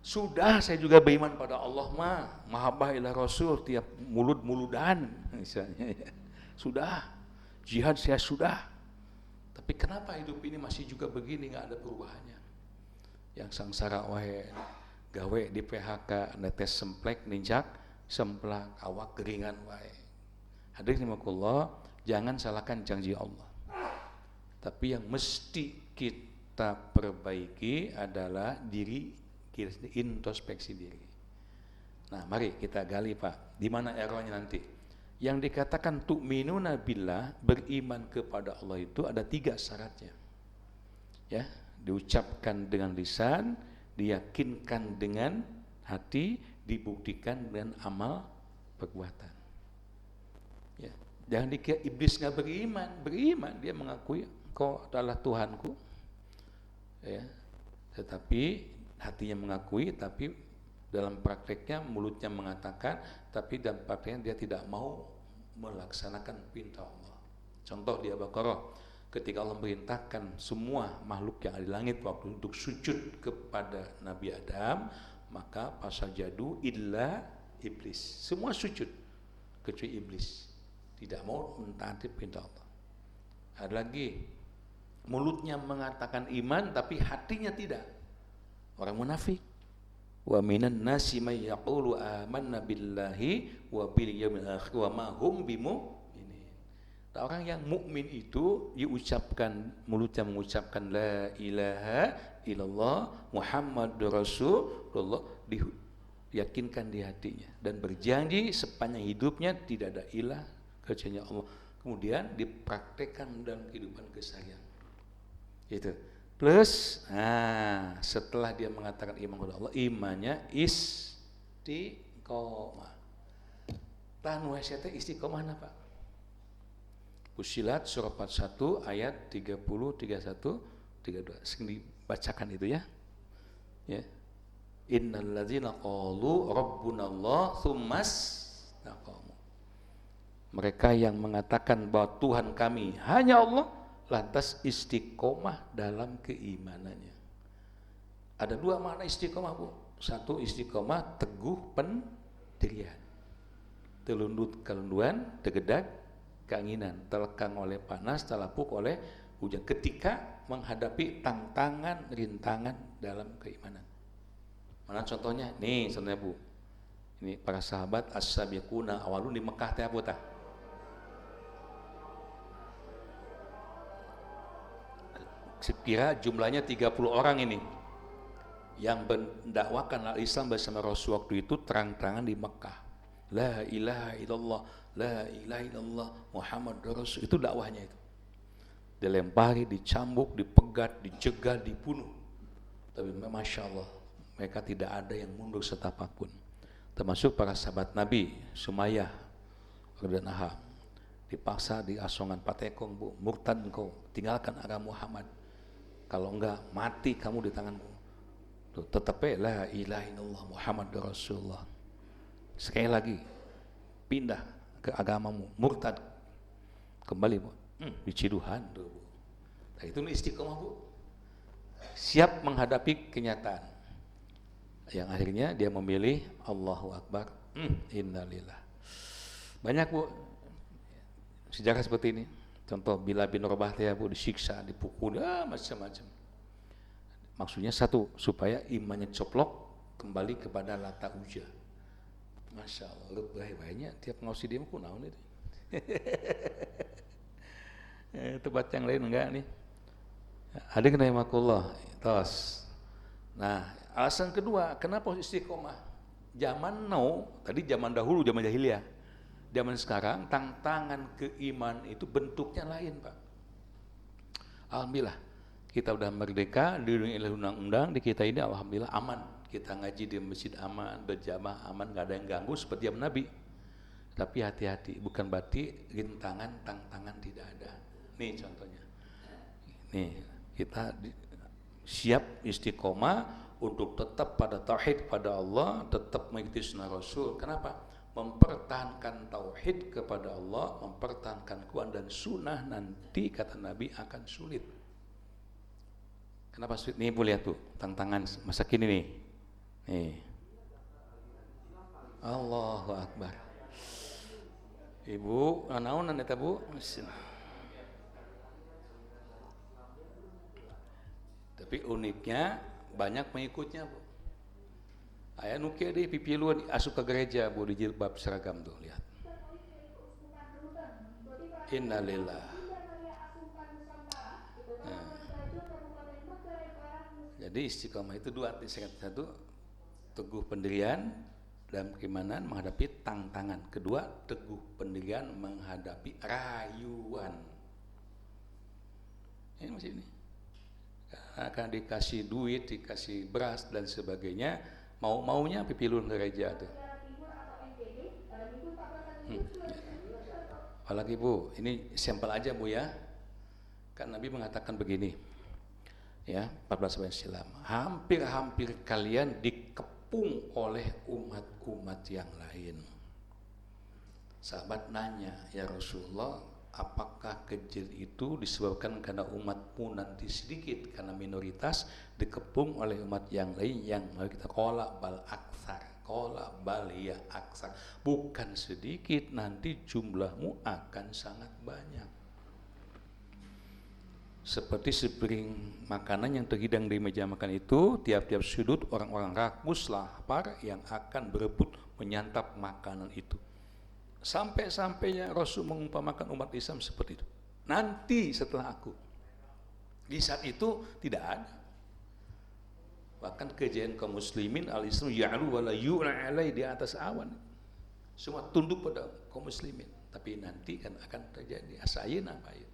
Sudah saya juga beriman pada Allah mah, mahabbah ila Rasul, tiap mulut-muludan misalnya ya. Sudah. Jihad saya sudah. Tapi kenapa hidup ini masih juga begini, enggak ada perubahannya? Yang sangsara wae gawe di PHK, netes semplek, ninjak semplak, awak keringan wae. Hadirin rahimakumullah, jangan salahkan janji Allah. Tapi yang mesti kita perbaiki adalah diri kita, introspeksi diri. Nah, mari kita gali, Pak. Di mana errornya nanti? Yang dikatakan tu'minuna billah, beriman kepada Allah itu ada 3 syaratnya. Ya, diucapkan dengan lisan, diyakinkan dengan hati, dibuktikan dengan amal perbuatan. Ya, jangan dikira iblis nggak beriman, dia mengakui kau adalah Tuhanku. Ya, tetapi hatinya mengakui, tapi dalam prakteknya mulutnya mengatakan, tapi dalam prakteknya dia tidak mau melaksanakan perintah Allah. Contoh di Al-Baqarah, ketika Allah merintahkan semua makhluk yang ada di langit waktu untuk sujud kepada Nabi Adam, maka fasajadu illa iblis. Semua sujud kecuali iblis, tidak mau mentaati perintah Allah. Ada lagi, mulutnya mengatakan iman tapi hatinya tidak. Orang munafik. Wa minan nasi may yaqulu amanna billahi wa bil yaumil akhir wa ma hum bimu'minin. Orang yang mukmin itu diucapkan, mulutnya mengucapkan la ilaha illallah Muhammadur Rasulullah, diyakinkan di hatinya dan berjanji sepanjang hidupnya tidak ada ilah kecuali Allah. Kemudian dipraktekkan dalam kehidupan keseharian. Itu. Plus, setelah dia mengatakan iman kepada Allah, imannya istiqomah. Tahan wasiatnya istiqomah apa? Fussilat surah 41 ayat 30, 31, 32. Sing dibacakan itu ya. Ya. Innal ladzina qalu rabbunallah tsummas taqamu. Mereka yang mengatakan bahwa Tuhan kami hanya Allah, lantas istiqomah dalam keimanannya. Ada 2 makna istiqomah, Bu. 1, istiqomah teguh pendirian, telundut kelunduan, tegedak keinginan, terkekang oleh panas, terlapuk oleh hujan ketika menghadapi tantangan, rintangan dalam keimanan. Mana contohnya? Nih contohnya, Bu. Ini para sahabat as-sabiquna awalun di Mekah teh apa tah? Sekira jumlahnya 30 orang ini. yang mendakwakan al-Islam bersama Rasul waktu itu terang-terangan di Mekah. La ilaha illallah, la ilaha illallah, Muhammad Rasul, itu dakwahnya itu. Dilempari, dicambuk, dipegat, dijegal, dibunuh. Tapi Masya Allah, mereka tidak ada yang mundur setapapun. Termasuk para sahabat Nabi, Sumayyah radhiyallahu anha, dipaksa di asongan patekong, bu, murtad engkau, tinggalkan agama Muhammad. Kalau enggak, mati kamu di tanganku. Tuh, tetap la ilaha illallah Muhammad Rasulullah. Sekali lagi, pindah ke agamamu, murtad. Kembali, bu, diciduhan tuh, bu. Nah, itu istiqomah, bu. Siap menghadapi kenyataan. Yang akhirnya dia memilih Allahu Akbar, innalillah. Banyak, bu, sejarah seperti ini. Contoh Bilal bin Rabah, bu, disiksa, dipukul, macam-macam. Maksudnya satu, supaya imannya coplok kembali kepada lata uja. Masya Allah, lebih banyak tiap ngausi dia aku naon itu. Tempat yang lain enggak nih. Hadirin rahimakumullah, tos. Nah, alasan kedua, kenapa istiqomah? Zaman now, tadi zaman dahulu, zaman jahiliyah. Zaman sekarang, tantangan keimanan itu bentuknya lain, Pak. Alhamdulillah, kita udah merdeka, dilindungi oleh undang-undang, di kita ini alhamdulillah aman. Kita ngaji di masjid aman, berjamaah aman, nggak ada yang ganggu seperti zaman Nabi. Tapi hati-hati, bukan berarti rintangan, tantangan tidak ada. Nih contohnya. Nih, kita siap istiqomah untuk tetap pada tauhid pada Allah, tetap mengikuti sunnah Rasul. Kenapa? Mempertahankan tauhid kepada Allah, mempertahankan Quran dan sunnah, nanti kata Nabi akan sulit. Kenapa sulit? Nih, Bu, lihat tuh tantangan masa kini nih. Nih. Allahu Akbar. Ibu, naonan eta, Bu? Tapi uniknya banyak pengikutnya, Bu. Aya nu kieu deui pipiluan asup ke gereja, Bu, di jilbab seragam tuh, lihat. Innalillah. Nah. Jadi istiqomah itu dua, satu teguh pendirian dalam keimanan menghadapi tantangan. Kedua, teguh pendirian menghadapi rayuan. Ini masih ini. Akan dikasih duit, dikasih beras dan sebagainya, mau-maunya pipilun gereja tuh. Apalagi, Bu, ini sampel aja, Bu, ya. Kan Nabi mengatakan begini, ya, 14 tahun silam, hampir-hampir kalian dikepung oleh umat-umat yang lain. Sahabat nanya, ya Rasulullah, apakah kejadian itu disebabkan karena umatmu nanti sedikit, karena minoritas dikepung oleh umat yang lain yang kita qala bal aksar, qala bal ya aksar, bukan sedikit, nanti jumlahmu akan sangat banyak. Seperti sepiring makanan yang terhidang di meja makan itu, tiap-tiap sudut orang-orang rakus lapar yang akan berebut menyantap makanan itu. Sampai-sampainya Rasul mengumpamakan umat Islam seperti itu. Nanti setelah aku, di saat itu tidak ada. Bahkan kejadian kaum muslimin al-Islam ya'lu wa la yu'la alai, di atas awan. Semua tunduk pada kaum muslimin. Tapi nanti kan akan terjadi asayin apa ya.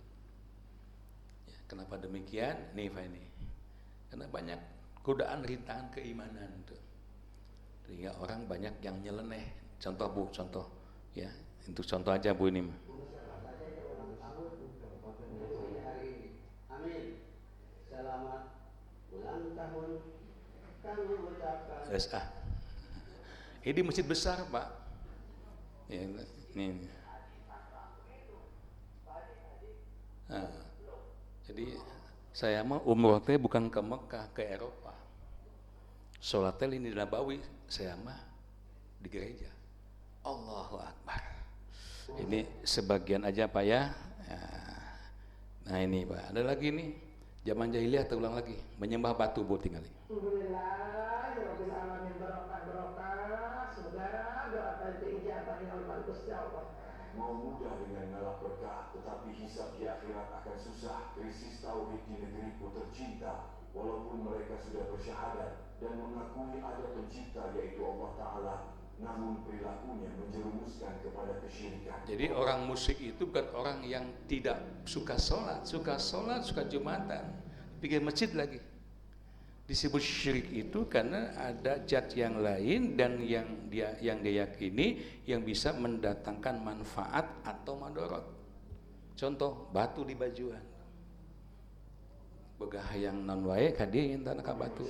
Kenapa demikian? Nih, Pak, ini. Karena banyak godaan rintangan keimanan tuh. Sehingga orang banyak yang nyeleneh. Contoh, Bu, contoh. Ya, untuk contoh aja, Bu, ini. Amin. Selamat ulang tahun kami ucapkan. Ini masjid besar, Pak. Ya, nih. Nah. Jadi saya mah umroh teh bukan ke Mekah, ke Eropa. Sholat teh ini di Nabawi, saya mah di gereja. Allahu Akbar. Ini sebagian aja, Pak, ya. Nah ini, Pak, ada lagi nih. Zaman jahiliyah terulang lagi, menyembah batu, Bu, tinggal. Alhamdulillah, rabbil alamin, barokah. Semoga doa kita diijabah oleh Gusti Allah. Mau mudah dengan ngalap berkah, tetapi hisab di akhirat akan susah. Krisis tauhid di negeriku tercinta, walaupun mereka sudah bersyahadat, dan mengakui ada pencipta yaitu Allah Ta'ala, namun perilakunya menjerumuskan kepada kesyirikan. Jadi orang musyrik itu bukan orang yang tidak suka sholat, suka Jumatan, bikin masjid lagi. Disebut syirik itu karena ada zat yang lain dan yang dia yakini yang bisa mendatangkan manfaat atau madorot. Contoh batu di bajuan. Begah yang non wae kadi intana ka batu.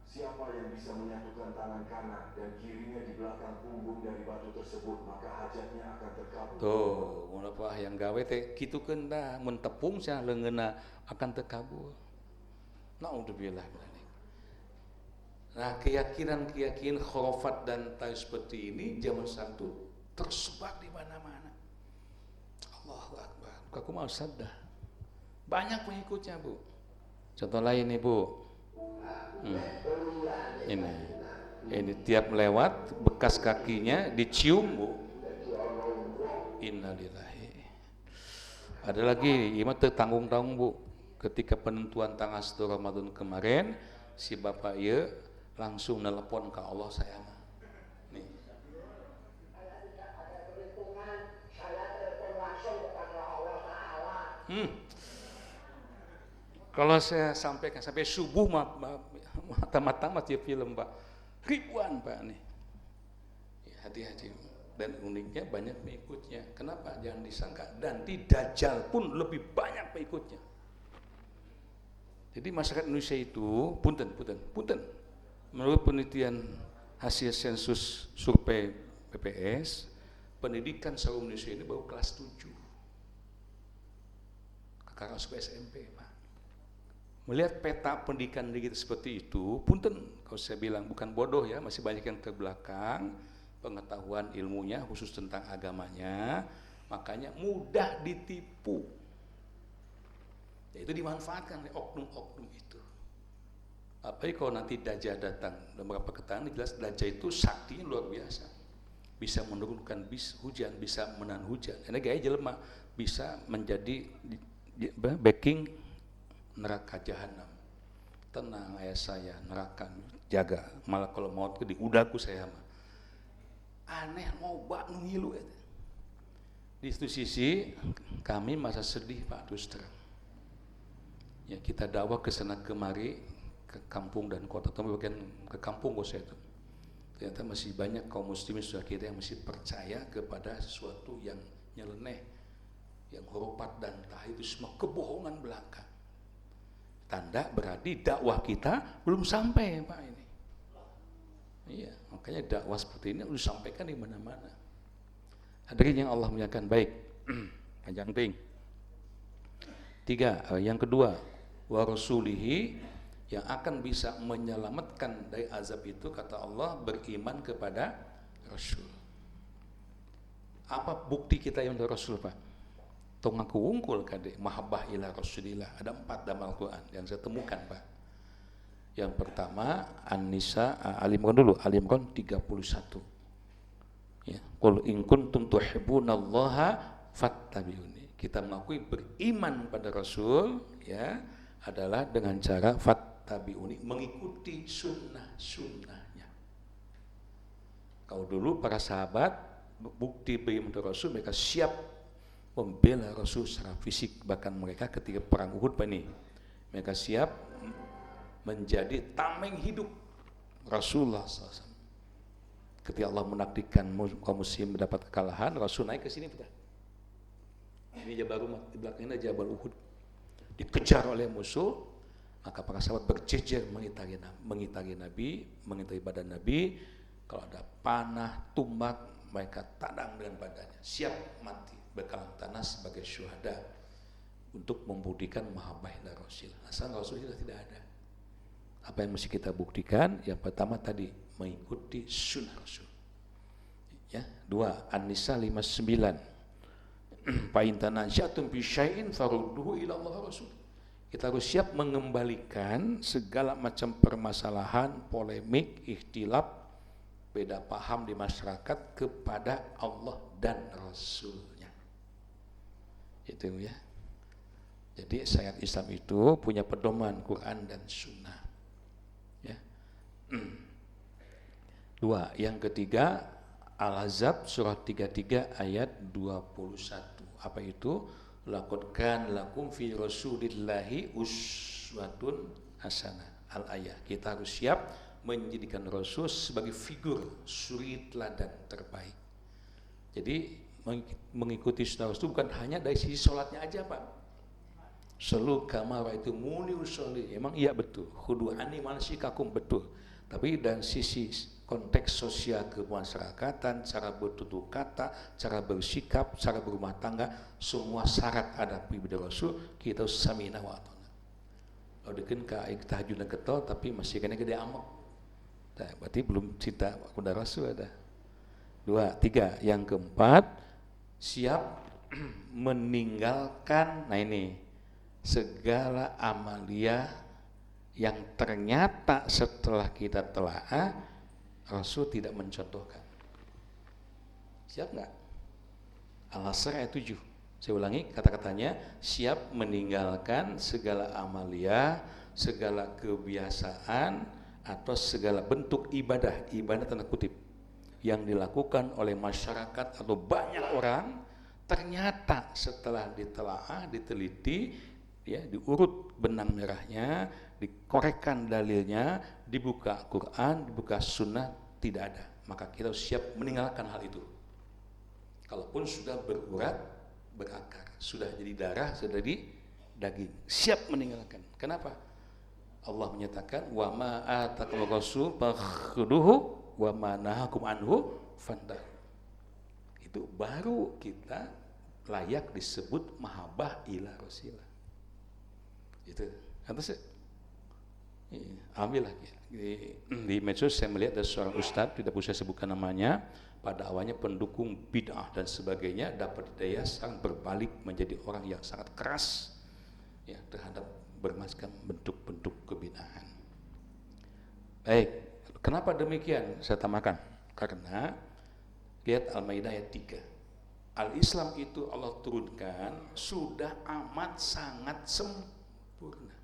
Siapa yang bisa menyatukan tangan kanan dan kirinya di belakang punggung dari batu tersebut, maka hajatnya akan terkabul. Tuh, mun apa yang gawe teh kitukeun da mun tepung sia leungeunna akan terkabul. Naudzubillah. Nah, keyakinan khurafat dan tahu seperti ini zaman sekarang itu tersebar di mana-mana. Allahu Akbar. Aku mau sadar. Banyak pengikutnya, Bu. Contoh lain nih, Bu. Ini tiap lewat bekas kakinya dicium, Bu. Innalillahi. Ada lagi, imat tertanggung-tanggung, Bu. Ketika penentuan tanggal 1 Ramadan kemarin, si bapak ieu langsung nelpon ke Allah saya mah. Nih. Kalau saya sampaikan sampai subuh tamat ya film, Pak. Ribuan, Pak nih. Ya, hati-hati. Dan uniknya banyak pengikutnya. Kenapa? Jangan disangka. Dan di Dajjal pun lebih banyak pengikutnya. Jadi masyarakat Indonesia itu punten. Menurut penelitian hasil sensus survei BPS, pendidikan seluruh Indonesia ini baru kelas 7. Sekarang masuk SMP, Pak. Melihat peta pendidikan di kita seperti itu, punten, kalau saya bilang bukan bodoh ya, masih banyak yang terbelakang, pengetahuan ilmunya khusus tentang agamanya, makanya mudah ditipu. Ya, itu dimanfaatkan oleh oknum-oknum itu. Apalagi kalau nanti Dajjal datang dalam beberapa keterangan jelas Dajjal itu saktinya luar biasa, bisa menurunkan hujan, bisa menahan hujan. Ini gaya jelema bisa menjadi backing neraka jahanam. Tenang ayah saya, neraka jaga. Malah kalau maut di udaku saya mah. Aneh mau bak ngilu itu. Di satu sisi kami masa sedih, Pak, terus terang. Ya kita dakwah ke sana kemari, ke kampung dan kota, tapi bagian ke kampung kok saya itu. Ternyata masih banyak kaum muslimin sudah kita yang masih percaya kepada sesuatu yang nyeleneh, yang hurufat dan tah itu semua kebohongan belaka. Tanda berarti dakwah kita belum sampai, Pak, ini. Iya, makanya dakwah seperti ini harus disampaikan di mana-mana. Hadirin yang Allah muliakan, baik. Panjang ting. 3, yang kedua, wa rasulihi, yang akan bisa menyelamatkan dari azab itu kata Allah beriman kepada Rasul. Apa bukti kita yang dari Rasul, Pak? Tong aku ungkul kade mahabbah ila Rasulillah. Ada 4 dalam Al-Quran yang saya temukan, Pak. Yang pertama An-Nisa, Ali Imran 31. Ya, qul in kuntum tuhibbunallaha fattabi'uni. Kita mengakui beriman pada Rasul ya adalah dengan cara fattabi'uni, mengikuti sunnahnya. Kalau dulu para sahabat bukti beriman pada Rasul, mereka siap membela Rasul secara fisik, bahkan mereka ketika perang Uhud ini mereka siap menjadi tameng hidup Rasulullah SAW. Ketika Allah menakdirkan kaum muslim mendapat kekalahan, Rasul naik ke sini, betul. Ini Jabal Rumah, di belakangnya Jabal Uhud. Dikejar oleh musuh, maka para sahabat berjejer mengitari Nabi, mengitari badan Nabi. Kalau ada panah, tumbak, mereka tadang dengan badannya, siap mati berkalang tanah sebagai syuhada untuk membuktikan mahabbah ila Rasul. Asal Rasul sudah tidak ada. Apa yang mesti kita buktikan? Yang pertama tadi mengikuti sunnah Rasul. Ya, 2 An-Nisa 59. Fa in tanaza'tum fi syai'in farudduhu ila Allah Rasul. Kita harus siap mengembalikan segala macam permasalahan, polemik, ikhtilaf, beda paham di masyarakat kepada Allah dan Rasulnya. Itu ya. Jadi syariat Islam itu punya pedoman Quran dan Sunnah. Ya. Dua, yang ketiga Al-Ahzab surah 33 ayat 21. Apa itu? Laqad kana lakum fi rasulillahi uswatun hasanah. Al-ayah. Kita harus siap menjadikan Rasul sebagai figur suri teladan terbaik. Jadi mengikuti sunnah Rasul bukan hanya dari sisi sholatnya aja, Pak. Selu kama itu muni usolli. Emang iya betul. Khudu ani manasikakum betul. Tapi dari sisi konteks sosial kemasyarakatan, cara bertutur kata, cara bersikap, cara berumah tangga, semua syarat ada pribadi Rasul, kita samina wa atona. Kalau deken ka tahajud dan ketol tapi masih kena gede amok. Nah, berarti belum cinta kepada Rasul ada. Dua, tiga. Yang keempat, siap meninggalkan, nah ini, segala amalia yang ternyata setelah kita telaah Rasul tidak mencontohkan. Siap nggak? Al-Asr ayat 7. Saya ulangi kata-katanya, siap meninggalkan segala amalia, segala kebiasaan atau segala bentuk ibadah tanda kutip yang dilakukan oleh masyarakat atau banyak orang, ternyata setelah ditelaah, diteliti, ya, diurut benang merahnya, dikorekkan dalilnya, dibuka Quran, dibuka sunnah, tidak ada. Maka kita siap meninggalkan hal itu. Kalaupun sudah berurat, berakar, sudah jadi darah, sudah jadi daging, siap meninggalkan. Kenapa? Allah menyatakan, wa ma atakum rasul fakhuduhu wa ma nahakum anhu fantahu. Itu baru kita layak disebut mahabbah ila Rasulillah. Itu atas alhamdulillah di medsos saya melihat ada seorang ustadz, tidak usah sebutkan namanya, pada awalnya pendukung bid'ah dan sebagainya, dapat hidayah sekarang berbalik menjadi orang yang sangat keras ya terhadap bermacam bentuk-bentuk kebid'ahan. Baik, kenapa demikian saya tambahkan? Karena lihat Al-Maidah ayat 3. Al-Islam itu Allah turunkan sudah amat sangat sempurna.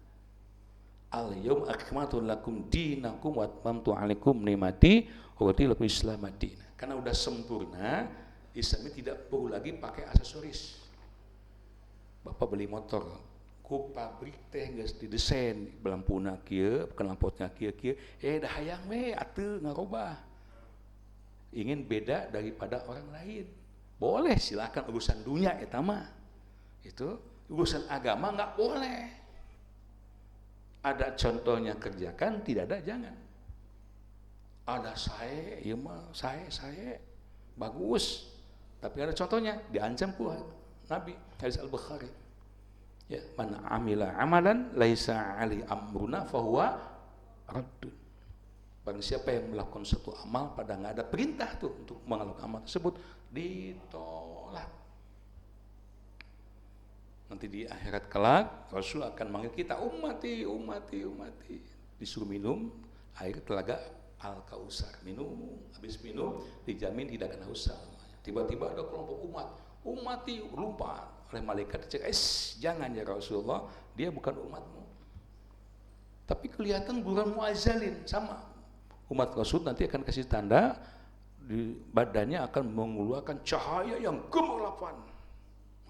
Al-yawma akmaltu lakum dinakum wa atmamtu 'alaikum ni'mati wa raditu lakum Islam madina. Karena udah sempurna, Islam ini tidak perlu lagi pakai aksesoris. Bapak beli motor, ku pabrik teh geus didesain, lampuna kieu, lampotnya kieu, dah hayang we atuh ngarobah. Ingin beda daripada orang lain. Boleh, silakan, urusan dunia eta mah. Itu urusan agama enggak boleh. Ada contohnya kerjakan, tidak ada jangan. Ada saya, iya mah saya bagus. Tapi ada contohnya, diancam ku Nabi hadis Al-Bukhari. Ya, man amila amalan laisa ali amruna fahuwa raddun. Barang siapa yang melakukan satu amal pada enggak ada perintah tuh untuk melakukan amal tersebut, ditolak. Nanti di akhirat kelak Rasul akan manggil kita ummati. Disuruh minum air telaga Al-Kausar. Minum, habis minum dijamin tidak kena haus. Tiba-tiba ada kelompok ummati lupa oleh malaikat dicek, jangan ya Rasulullah, dia bukan umatmu. Tapi kelihatan bukan muazzalin, sama. Umat Rasul nanti akan kasih tanda di badannya akan mengeluarkan cahaya yang gemerlapan.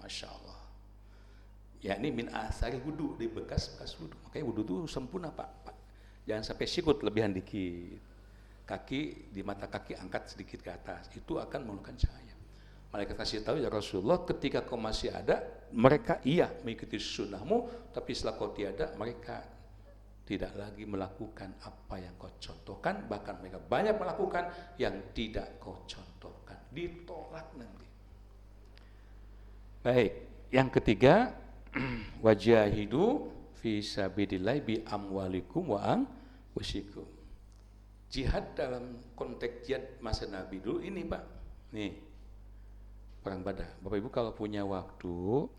Masya Allah. Ya ini min asari wudu, di bekas-bekas wudu. Makanya wudu itu sempurna Pak. Jangan sampai sikut lebihan dikit. Kaki di mata kaki angkat sedikit ke atas. Itu akan mengeluarkan cahaya. Malaikat kasih tahu ya Rasulullah, ketika kau masih ada, mereka iya mengikuti sunnahmu, tapi setelah kau tiada, mereka tidak lagi melakukan apa yang kau contohkan, bahkan mereka banyak melakukan yang tidak kau contohkan. Ditolak nanti. Baik, yang ketiga, wajahidu fi sabilillah bi amwalikum wa anfusikum. Jihad dalam konteks jihad masa Nabi dulu ini Pak. Nih, perang Badar. Bapak Ibu kalau punya waktu,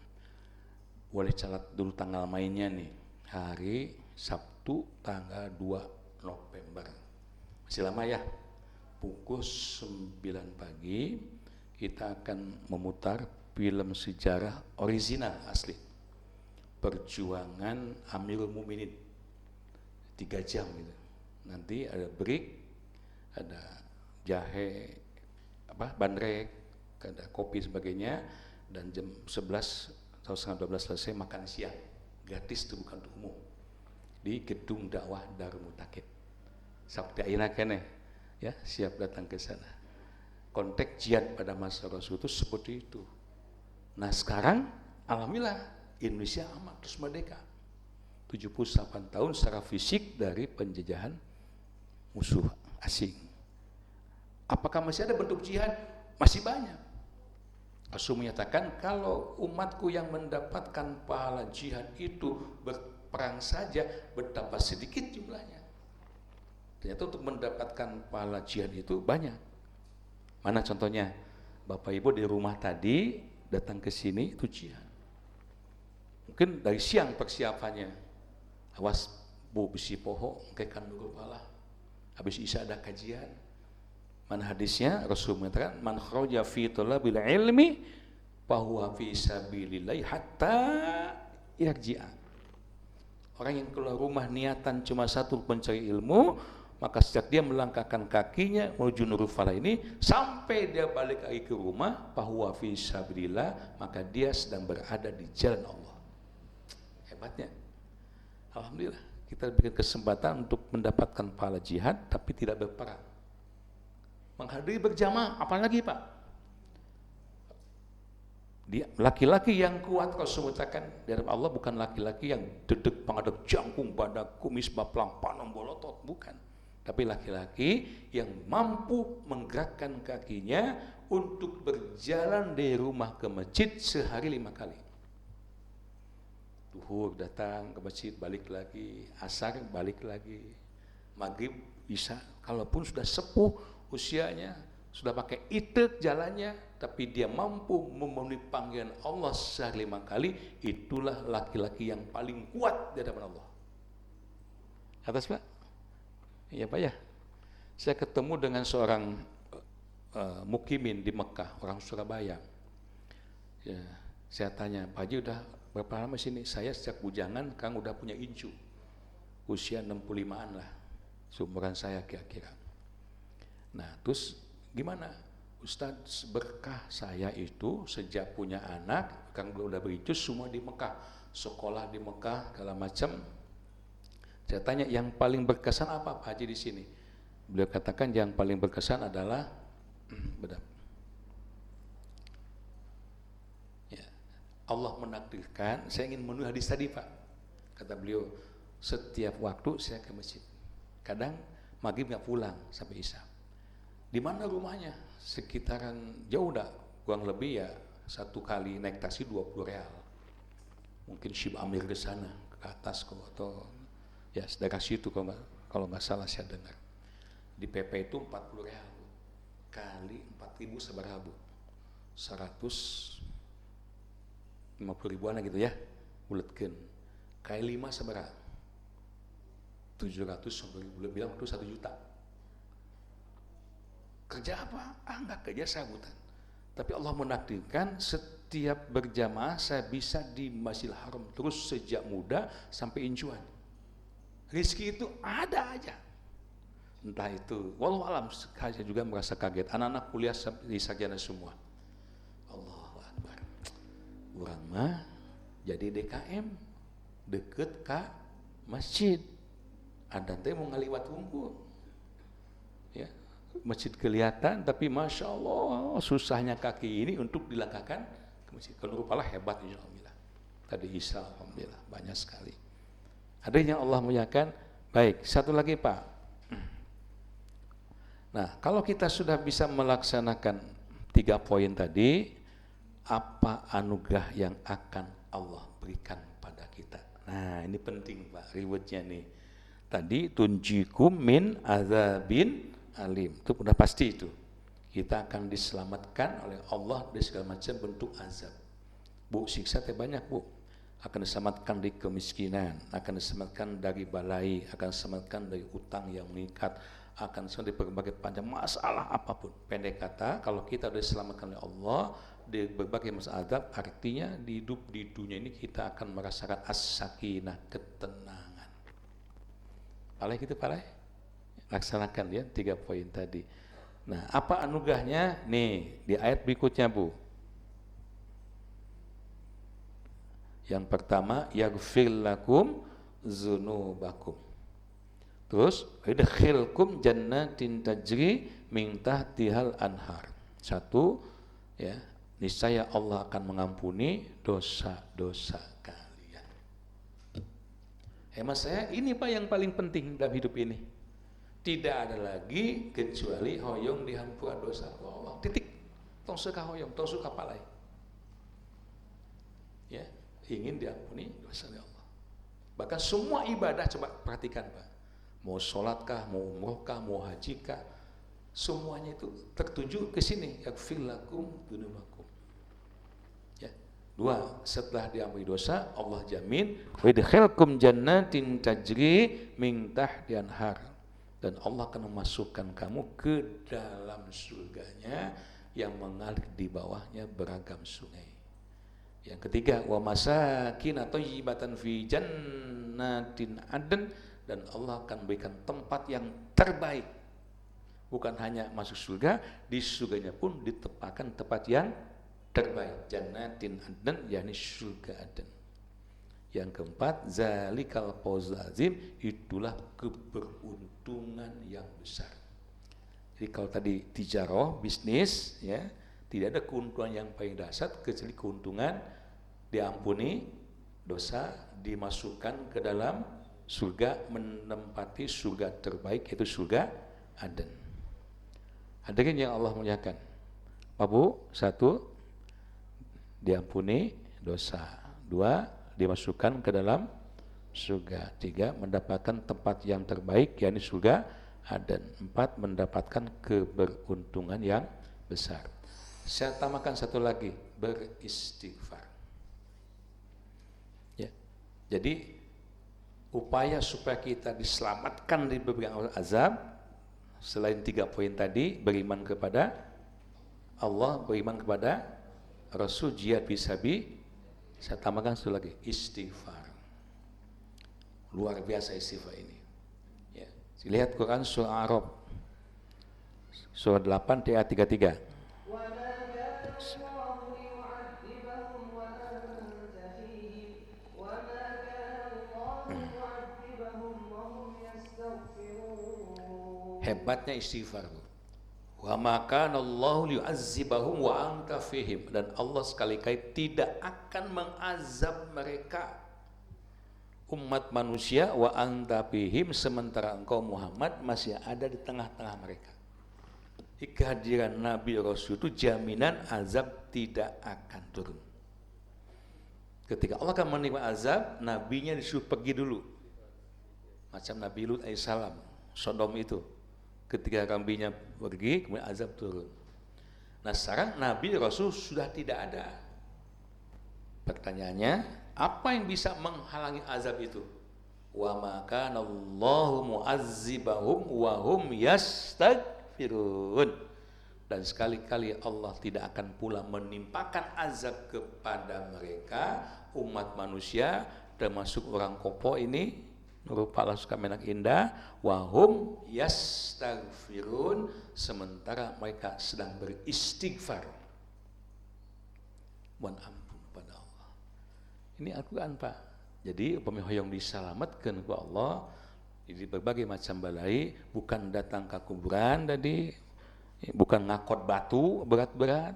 boleh catat dulu tanggal mainnya nih. Hari Sabtu tanggal 2 November. Masih lama ya. Pukul 9 pagi kita akan memutar film sejarah original asli. Perjuangan Amirul Mukminin. 3 jam gitu. nanti ada break, ada jahe, bandrek, ada kopi sebagainya, dan jam 11 atau setengah 12 selesai makan siang, gratis, itu bukan untuk umum, di gedung dakwah Darul Mutakib. Sabda ayeuna keneh, ya, siap datang ke sana. Konteks jihad pada masa Rasul itu seperti itu. Nah sekarang alhamdulillah Indonesia aman terus merdeka. 78 tahun secara fisik dari penjajahan musuh asing. Apakah masih ada bentuk jihad? Masih banyak. Rasul menyatakan kalau umatku yang mendapatkan pahala jihad itu berperang saja, betapa sedikit jumlahnya. Ternyata untuk mendapatkan pahala jihad itu banyak. Mana contohnya? Bapak Ibu di rumah tadi datang ke sini itu jihad. Mungkin dari siang persiapannya. Awas bu besi poho kayak kandung kepala. Habis isya ada kajian. Mana hadisnya? Rasul mengatakan man kharaja fi talabil ilmi fahuwa fi sabilillah hatta yarji'a. Orang yang keluar rumah niatan cuma satu mencari ilmu, maka sejak dia melangkahkan kakinya menuju Nurul Falah ini sampai dia balik lagi ke rumah, fahuwa fi sabilillah, maka dia sedang berada di jalan Allah. Hebatnya. Alhamdulillah kita diberikan kesempatan untuk mendapatkan pahala jihad tapi tidak berperang. Menghadiri berjamaah, apalagi Pak? Dia laki-laki yang kuat, Rasul mengatakan di hadapan Allah bukan laki-laki yang dedek pengadek jangkung badak kumis baplang panom bolotot, bukan. Tapi laki-laki yang mampu menggerakkan kakinya untuk berjalan dari rumah ke masjid sehari 5 kali. Zuhur datang ke masjid, balik lagi, asar balik lagi, maghrib, isya. Kalaupun sudah sepuh usianya, sudah pakai itet jalannya, tapi dia mampu memenuhi panggilan Allah sehari 5 kali, itulah laki-laki yang paling kuat di hadapan Allah. Atas Pak? Iya Pak ya. Saya ketemu dengan seorang mukimin di Mekah, orang Surabaya. Ya, saya tanya, Pak Haji udah berapa lama sini? Saya sejak bujangan, Kang udah punya incu. Usia 65-an lah, seumuran saya kira-kira. Nah, terus gimana? Ustadz, berkah saya itu sejak punya anak, Kang udah berincu semua di Mekah. Sekolah di Mekah, segala macam. Saya tanya, yang paling berkesan apa Pak Haji di sini? Beliau katakan yang paling berkesan adalah Allah menakdirkan, saya ingin memenuhi hadis tadi Pak. Kata beliau, setiap waktu saya ke masjid. Kadang maghrib nggak pulang sampai isya. Di mana rumahnya? Sekitaran jauh dah, kurang lebih ya 1 kali naik taksi 20 real. Mungkin Syib Amir ke sana, ke atas kok, atau ya daerah situ kalau nggak salah saya dengar. Di PP itu 40 real kali 4.000 seberapa Bu? 150 ribuan gitu ya, buletkeun. Kali 5 seberapa? 700 sampai boleh bilang itu 1 juta. Kerja apa? Enggak kerja sabutan. Tapi Allah menakdirkan setiap berjamaah saya bisa di Masjidil Haram terus sejak muda sampai incuan. Rizki itu ada aja. Entah itu, walau alam, saya juga merasa kaget. Anak-anak kuliah di sarjana semua. Allahu Akbar. Urang mah jadi DKM deket ke masjid. Ada teh mau ngaliwat unggul. Ya, masjid kelihatan, tapi masya Allah susahnya kaki ini untuk dilangkahkan ke masjid. Kalau rupalah hebat insyaallah. Tadi Isa alhamdulillah banyak sekali. Ada yang Allah muliakan. Baik, satu lagi Pak. Nah, kalau kita sudah bisa melaksanakan 3 poin tadi, apa anugerah yang akan Allah berikan pada kita? Nah, ini penting Pak, ribetnya nih. Tadi tunjikum min azabin alim, itu udah pasti itu. Kita akan diselamatkan oleh Allah dari segala macam bentuk azab. Bu, siksa teh banyak Bu. Akan diselamatkan dari kemiskinan, akan diselamatkan dari balai, akan diselamatkan dari utang yang meningkat, akan diselamatkan dari berbagai macam masalah apapun. Pendek kata, kalau kita sudah diselamatkan oleh Allah dari berbagai masalah azab, artinya di hidup di dunia ini kita akan merasakan as-sakinah, ketenangan. Palai gitu palai? laksanakan ya 3 poin tadi. Nah, apa anugerahnya? Nih, di ayat berikutnya, Bu. Yang pertama, yaghfir lakum dzunubakum. Terus, idkhilkum jannatin tajri min tahtihal anhar. 1, ya, niscaya Allah akan mengampuni dosa-dosa kalian. Hemat saya, ini Pak yang paling penting dalam hidup ini. Tidak ada lagi kecuali hoyong dihampura dosa Allah. Titik. Tong suka hoyong, tong suka palai. Ya, ingin diampuni dosa Allah. Bahkan semua ibadah, coba perhatikan Pak. Mau sholatkah, mau umrohkah, mau hajikah, semuanya itu tertuju ke sini. Yaghfir lakum dzunubakum. Ya. 2, setelah diampuni dosa, Allah jamin wa yadkhilkum jannatin tajri min tahtiha anhar. Dan Allah akan memasukkan kamu ke dalam surganya yang mengalir di bawahnya beragam sungai. Yang ketiga, wa masakin thayyibatan fi jannatin adn, dan Allah akan berikan tempat yang terbaik. Bukan hanya masuk surga, di surganya pun ditempatkan tempat yang terbaik. Jannatin adn, yakni surga Aden. Yang keempat, zalikal fawzul azim, itulah keberuntungan yang besar. Jadi kalau tadi tijarah, bisnis, ya, tidak ada keuntungan yang paling dahsyat kecuali keuntungan diampuni dosa, dimasukkan ke dalam surga, menempati surga terbaik, yaitu surga Aden. Hadirin yang Allah muliakan, Pak Bu, 1, diampuni dosa. 2, dimasukkan ke dalam surga. 3, mendapatkan tempat yang terbaik, yakni surga Aden. 4, mendapatkan keberuntungan yang besar. Saya tambahkan 1 lagi, beristighfar. Ya. Jadi upaya supaya kita diselamatkan dari berbagai azab, selain 3 poin tadi, beriman kepada Allah, beriman kepada Rasul, jihad fisabilillah. Saya tambahkan 1 lagi, istighfar. Luar biasa istighfar ini. Ya. Lihat Quran surah A'raf, surah 8 ayat 33. Hebatnya istighfar, Bu. Wa ma kana Allahu liyu'adzibahum wa anta fihim, dan Allah sekali-kali tidak akan mengazab mereka, umat manusia, wa anta fihim, sementara engkau Muhammad masih ada di tengah-tengah mereka. Kehadiran Nabi Rasul itu jaminan azab tidak akan turun. Ketika Allah akan menerima azab, nabinya disuruh pergi dulu. Macam Nabi Lut alaihissalam, Sodom itu. Ketika kambingnya pergi, kemudian azab turun. Nah, sekarang Nabi Rasul sudah tidak ada. Pertanyaannya, apa yang bisa menghalangi azab itu? Wa ma kana Allahu mu'azzibahum wa hum yastaghfirun. Dan sekali-kali Allah tidak akan pula menimpakan azab kepada mereka, umat manusia, termasuk orang kopo ini, rupa Allah suka menak indah, wahum yastaghfirun, sementara mereka sedang beristighfar, mohon ampun pada Allah. Ini Al-Quran Pak. Jadi pemihoyong diselamatkan ke Allah, jadi berbagai macam balai, bukan datang ke kuburan tadi, bukan ngakot batu berat-berat,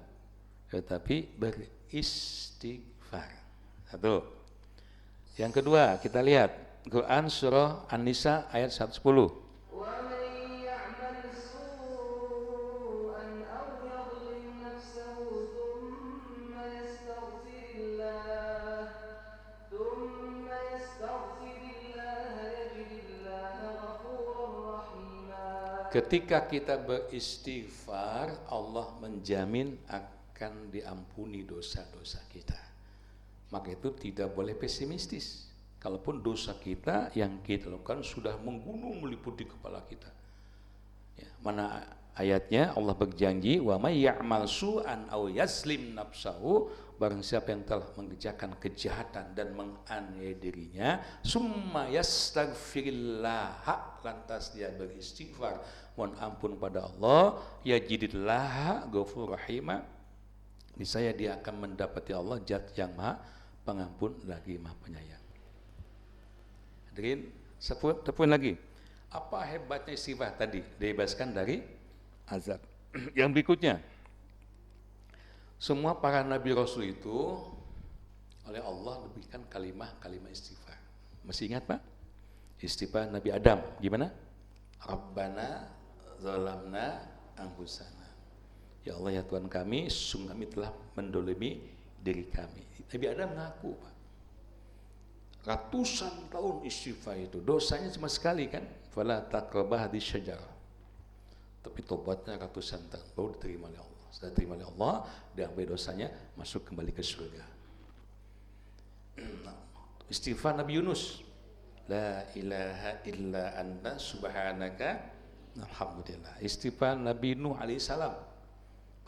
tetapi beristighfar. 1. Yang kedua, kita lihat Quran surah An-Nisa ayat 110. Ketika kita beristighfar, Allah menjamin akan diampuni dosa-dosa kita. Maka itu tidak boleh pesimistis. Kalaupun dosa kita yang kita lakukan sudah menggunung meliputi kepala kita, ya, mana ayatnya Allah berjanji wa may ya'mal su'an aw yaslim nafsahu, barang siapa yang telah mengerjakan kejahatan dan menganiaya dirinya, summa yastaghfirillah, lantas dia beristighfar, mohon ampun pada Allah, yajidillah ghafurur rahim, niscaya dia akan mendapati Allah Zat yang Maha Pengampun lagi Maha Penyayang. Hadirin, sepuluh lagi. Apa hebatnya istighfar tadi? Dibebaskan dari azab. Yang berikutnya, semua para nabi rasul itu oleh Allah diberikan kalimat istighfar. Masih ingat Pak? Istighfar Nabi Adam gimana? Rabbana zalamna anfusana. Ya Allah ya Tuhan kami, sungguh kami telah mendolimi diri kami. Nabi Adam ngaku Pak. Ratusan tahun istighfar itu, dosanya cuma sekali kan? Fala taqrabah hadis syajarah. Tapi tobatnya ratusan tahun baru diterima oleh Allah. Sudah diterima oleh Allah, diampuni dosanya, masuk kembali ke surga. Istighfar Nabi Yunus, la ilaha illa anta subhanaka alhamdulillah. Istighfar Nabi Nuh alaihissalam,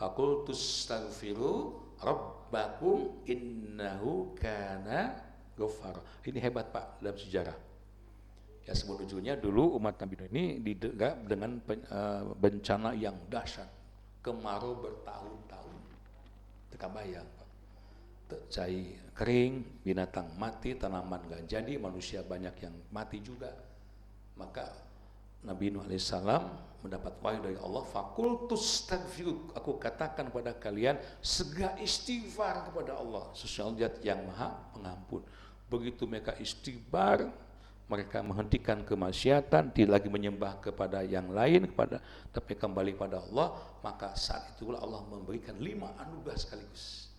faqul tastaghfiru rabbakum innahu kana ghafara. Ini hebat Pak dalam sejarah. Ya sebetulnya dulu umat Nabi Nuh ini diderap dengan bencana yang dahsyat, kemarau bertahun-tahun. Terbayang Pak. Cai kering, binatang mati, tanaman gak jadi, manusia banyak yang mati juga. Maka Nabi Nuh alaihissalam mendapat wahyu dari Allah, fakultus taghfiru, aku katakan kepada kalian segera istighfar kepada Allah, sesungguhnya Zat yang Maha Pengampun. Begitu mereka istighfar, mereka menghentikan kemaksiatan, tidak lagi menyembah kepada yang lain, tapi kembali pada Allah, maka saat itulah Allah memberikan 5 anugerah sekaligus.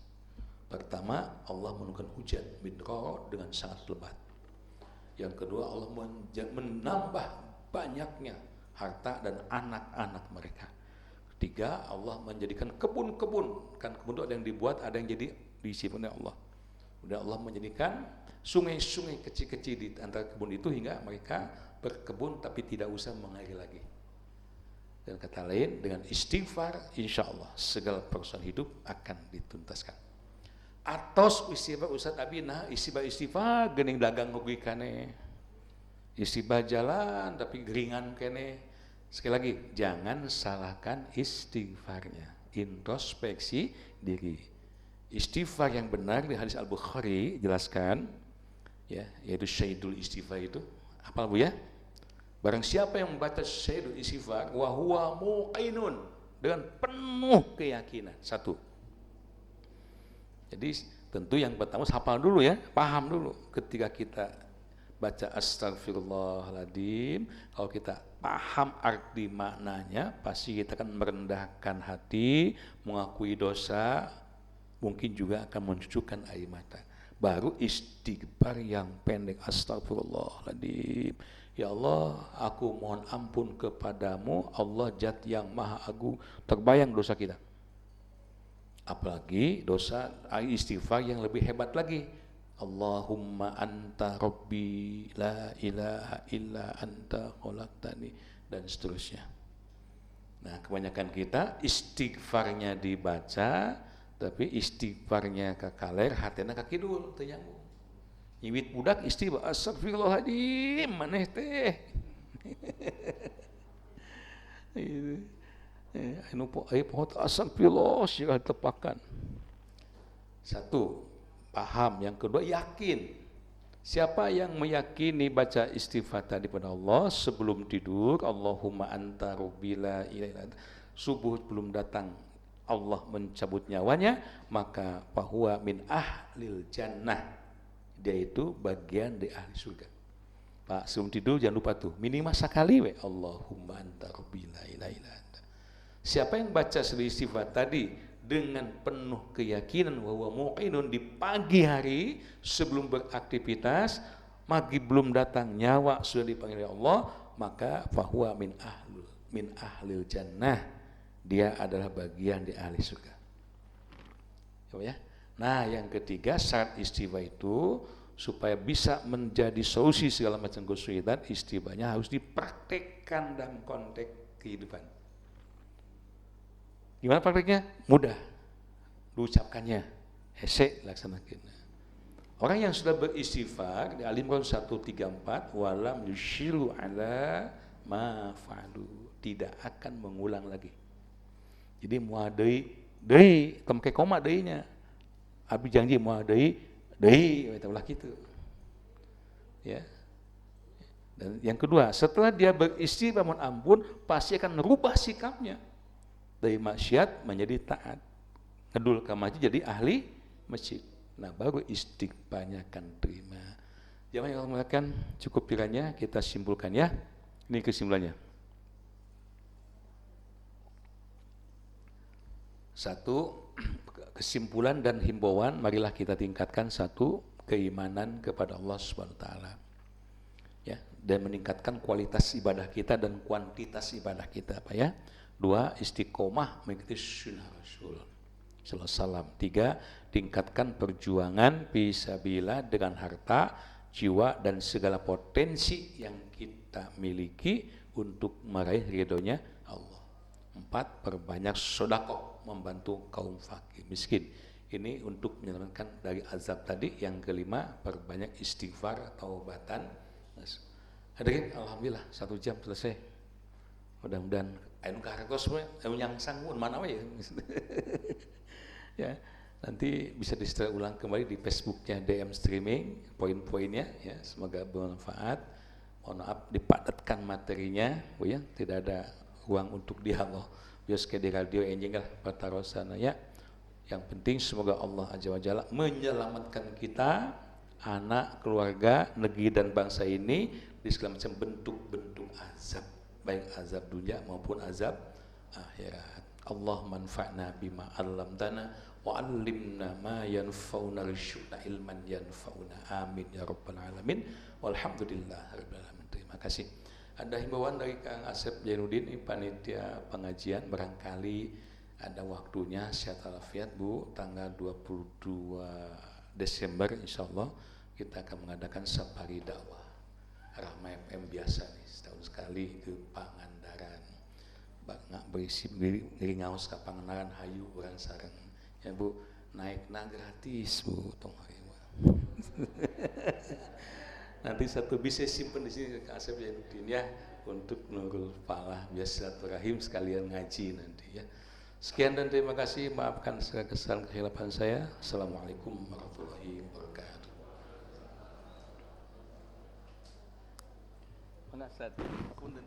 Pertama, Allah menurunkan hujan bidroh dengan sangat lebat. Yang kedua, Allah menambah banyaknya harta dan anak-anak mereka. Ketiga, Allah menjadikan kebun-kebun, kan kebun itu ada yang dibuat, ada yang jadi diisi oleh Allah. Kemudian Allah menjadikan sungai-sungai kecil-kecil di antara kebun itu hingga mereka berkebun tapi tidak usah mengairi lagi. Dan kata lain, dengan istighfar insya Allah segala persoalan hidup akan dituntaskan. Atos istighfar Ustaz Abi, nah istighfar gening dagang hobi kane, istighfar jalan tapi geringan kene. Sekali lagi, jangan salahkan istighfarnya, introspeksi diri. Istighfar yang benar di hadis Al-Bukhari jelaskan, ya, yaitu syaidul istighfar itu apa Bu ya? Barang siapa yang membaca syaidul istighfar wa huwa muqinun, dengan penuh keyakinan. Satu. Jadi tentu yang pertama hafal dulu ya, paham dulu. Ketika kita baca astagfirullahaladzim, kalau kita paham arti maknanya, pasti kita akan merendahkan hati, mengakui dosa, mungkin juga akan mencucurkan air mata. Baru istighfar yang pendek, astagfirullahaladzim, ya Allah aku mohon ampun kepadamu, Allah Zat yang Maha Agung. Terbayang dosa kita, apalagi dosa istighfar yang lebih hebat lagi, Allahumma anta rabbi la ilaha illa anta khalaqtani, dan seterusnya. Nah kebanyakan kita istighfarnya dibaca tapi istighfarnya ke kaler, hatena ka kidul teu nyambung. Nyiwit budak istighfar astagfirullahaladzim maneh teh. Anu pohon astagfirullah sirah tepakan. Satu, paham. Yang kedua, yakin. Siapa yang meyakini baca istighfar tadi pada Allah sebelum tidur, Allahumma anta rabbi la ilaha illa anta, subuh belum datang Allah mencabut nyawanya, maka fahuwa min ahlil jannah, dia itu bagian dari ahli surga. Pak, sebelum tidur jangan lupa tuh minimal sekali we Allahumma anta rabbi la ilaha illa anta. Siapa yang baca istighfar tadi dengan penuh keyakinan bahwa muqinun di pagi hari sebelum beraktivitas, maghrib belum datang nyawa sudah dipanggil oleh Allah, maka fahuwa min ahlil jannah, dia adalah bagian di ahli surga. Ya. Nah yang ketiga, syarat istighfar itu supaya bisa menjadi solusi segala macam kesulitan, istighfarnya harus dipraktekkan dalam konteks kehidupan. Gimana prakteknya? Mudah diucapkannya, hese laksanakan. Orang yang sudah beristighfar di Al Imran 134 walam yushiru ala ma fa'alu, tidak akan mengulang lagi. Jadi moal deui temke koma deuinya. Abi janji moal deui eta ulah kitu. Ya. Dan yang kedua, setelah dia beristighfar mohon ampun, pasti akan merubah sikapnya dari maksiat menjadi taat. Ngedul ka masjid jadi ahli masjid. Nah, baru istighfarnya akan terima. Jamaah yang Allah muliakan, cukup kiranya kita simpulkan ya. Ini kesimpulannya. Satu, kesimpulan dan himbauan, marilah kita tingkatkan satu, keimanan kepada Allah Subhanahu wa taala. Ya, dan meningkatkan kualitas ibadah kita dan kuantitas ibadah kita, apa ya? Dua, istiqomah mengikuti sunnah Rasul sallallahu alaihi wasallam. Tiga, tingkatkan perjuangan fisabilillah dengan harta, jiwa dan segala potensi yang kita miliki untuk meraih ridhonya Allah. Empat, perbanyak sedekah, membantu kaum fakir miskin. Ini untuk menyelamatkan dari azab tadi. Yang kelima, perbanyak istighfar, taubatan. Hadirin, alhamdulillah 1 jam selesai. Mudah-mudahan anu kahartos we anu nyangsang mana we ya. Ya, nanti bisa di-share ulang kembali di Facebooknya DM Streaming, poin-poinnya ya, semoga bermanfaat. Mohon maaf dipadatkan materinya, Bu ya, tidak ada ruang untuk dialog. Bios ke di radio enjing lah patarosana ya. Yang penting semoga Allah Azza wa Jalla menyelamatkan kita, anak, keluarga, negeri dan bangsa ini di segala macam bentuk-bentuk azab, baik azab dunia maupun azab akhirat. Allah manfa'na bima 'allamtana wa 'allimna ma yanfa'una warzuqna ilman yanfa'una. Amin ya rabbal alamin. Walhamdulillahirabbil alamin. Terima kasih. Ada himbauan dari Kang Asep Jainuddin, panitia pengajian, barangkali ada waktunya sehat walafiat Bu, tanggal 22 Desember insyaallah kita akan mengadakan safari dakwah Rahma FM biasa nih, setahun sekali ke Pangandaran. Nggak berisi ngiri ngaos ke Pangandaran hayu orang sareng. Ya Bu, naikna gratis Bu, tong nanti satu bisa simpen di sini Kak Asep Jainuddin ya, untuk nurul falah biasa silaturahim sekalian ngaji nanti ya. Sekian dan terima kasih, maafkan segala kesalahan kehilafan saya. Assalamualaikum warahmatullahi wabarakatuh. Mana Ustaz? Punten.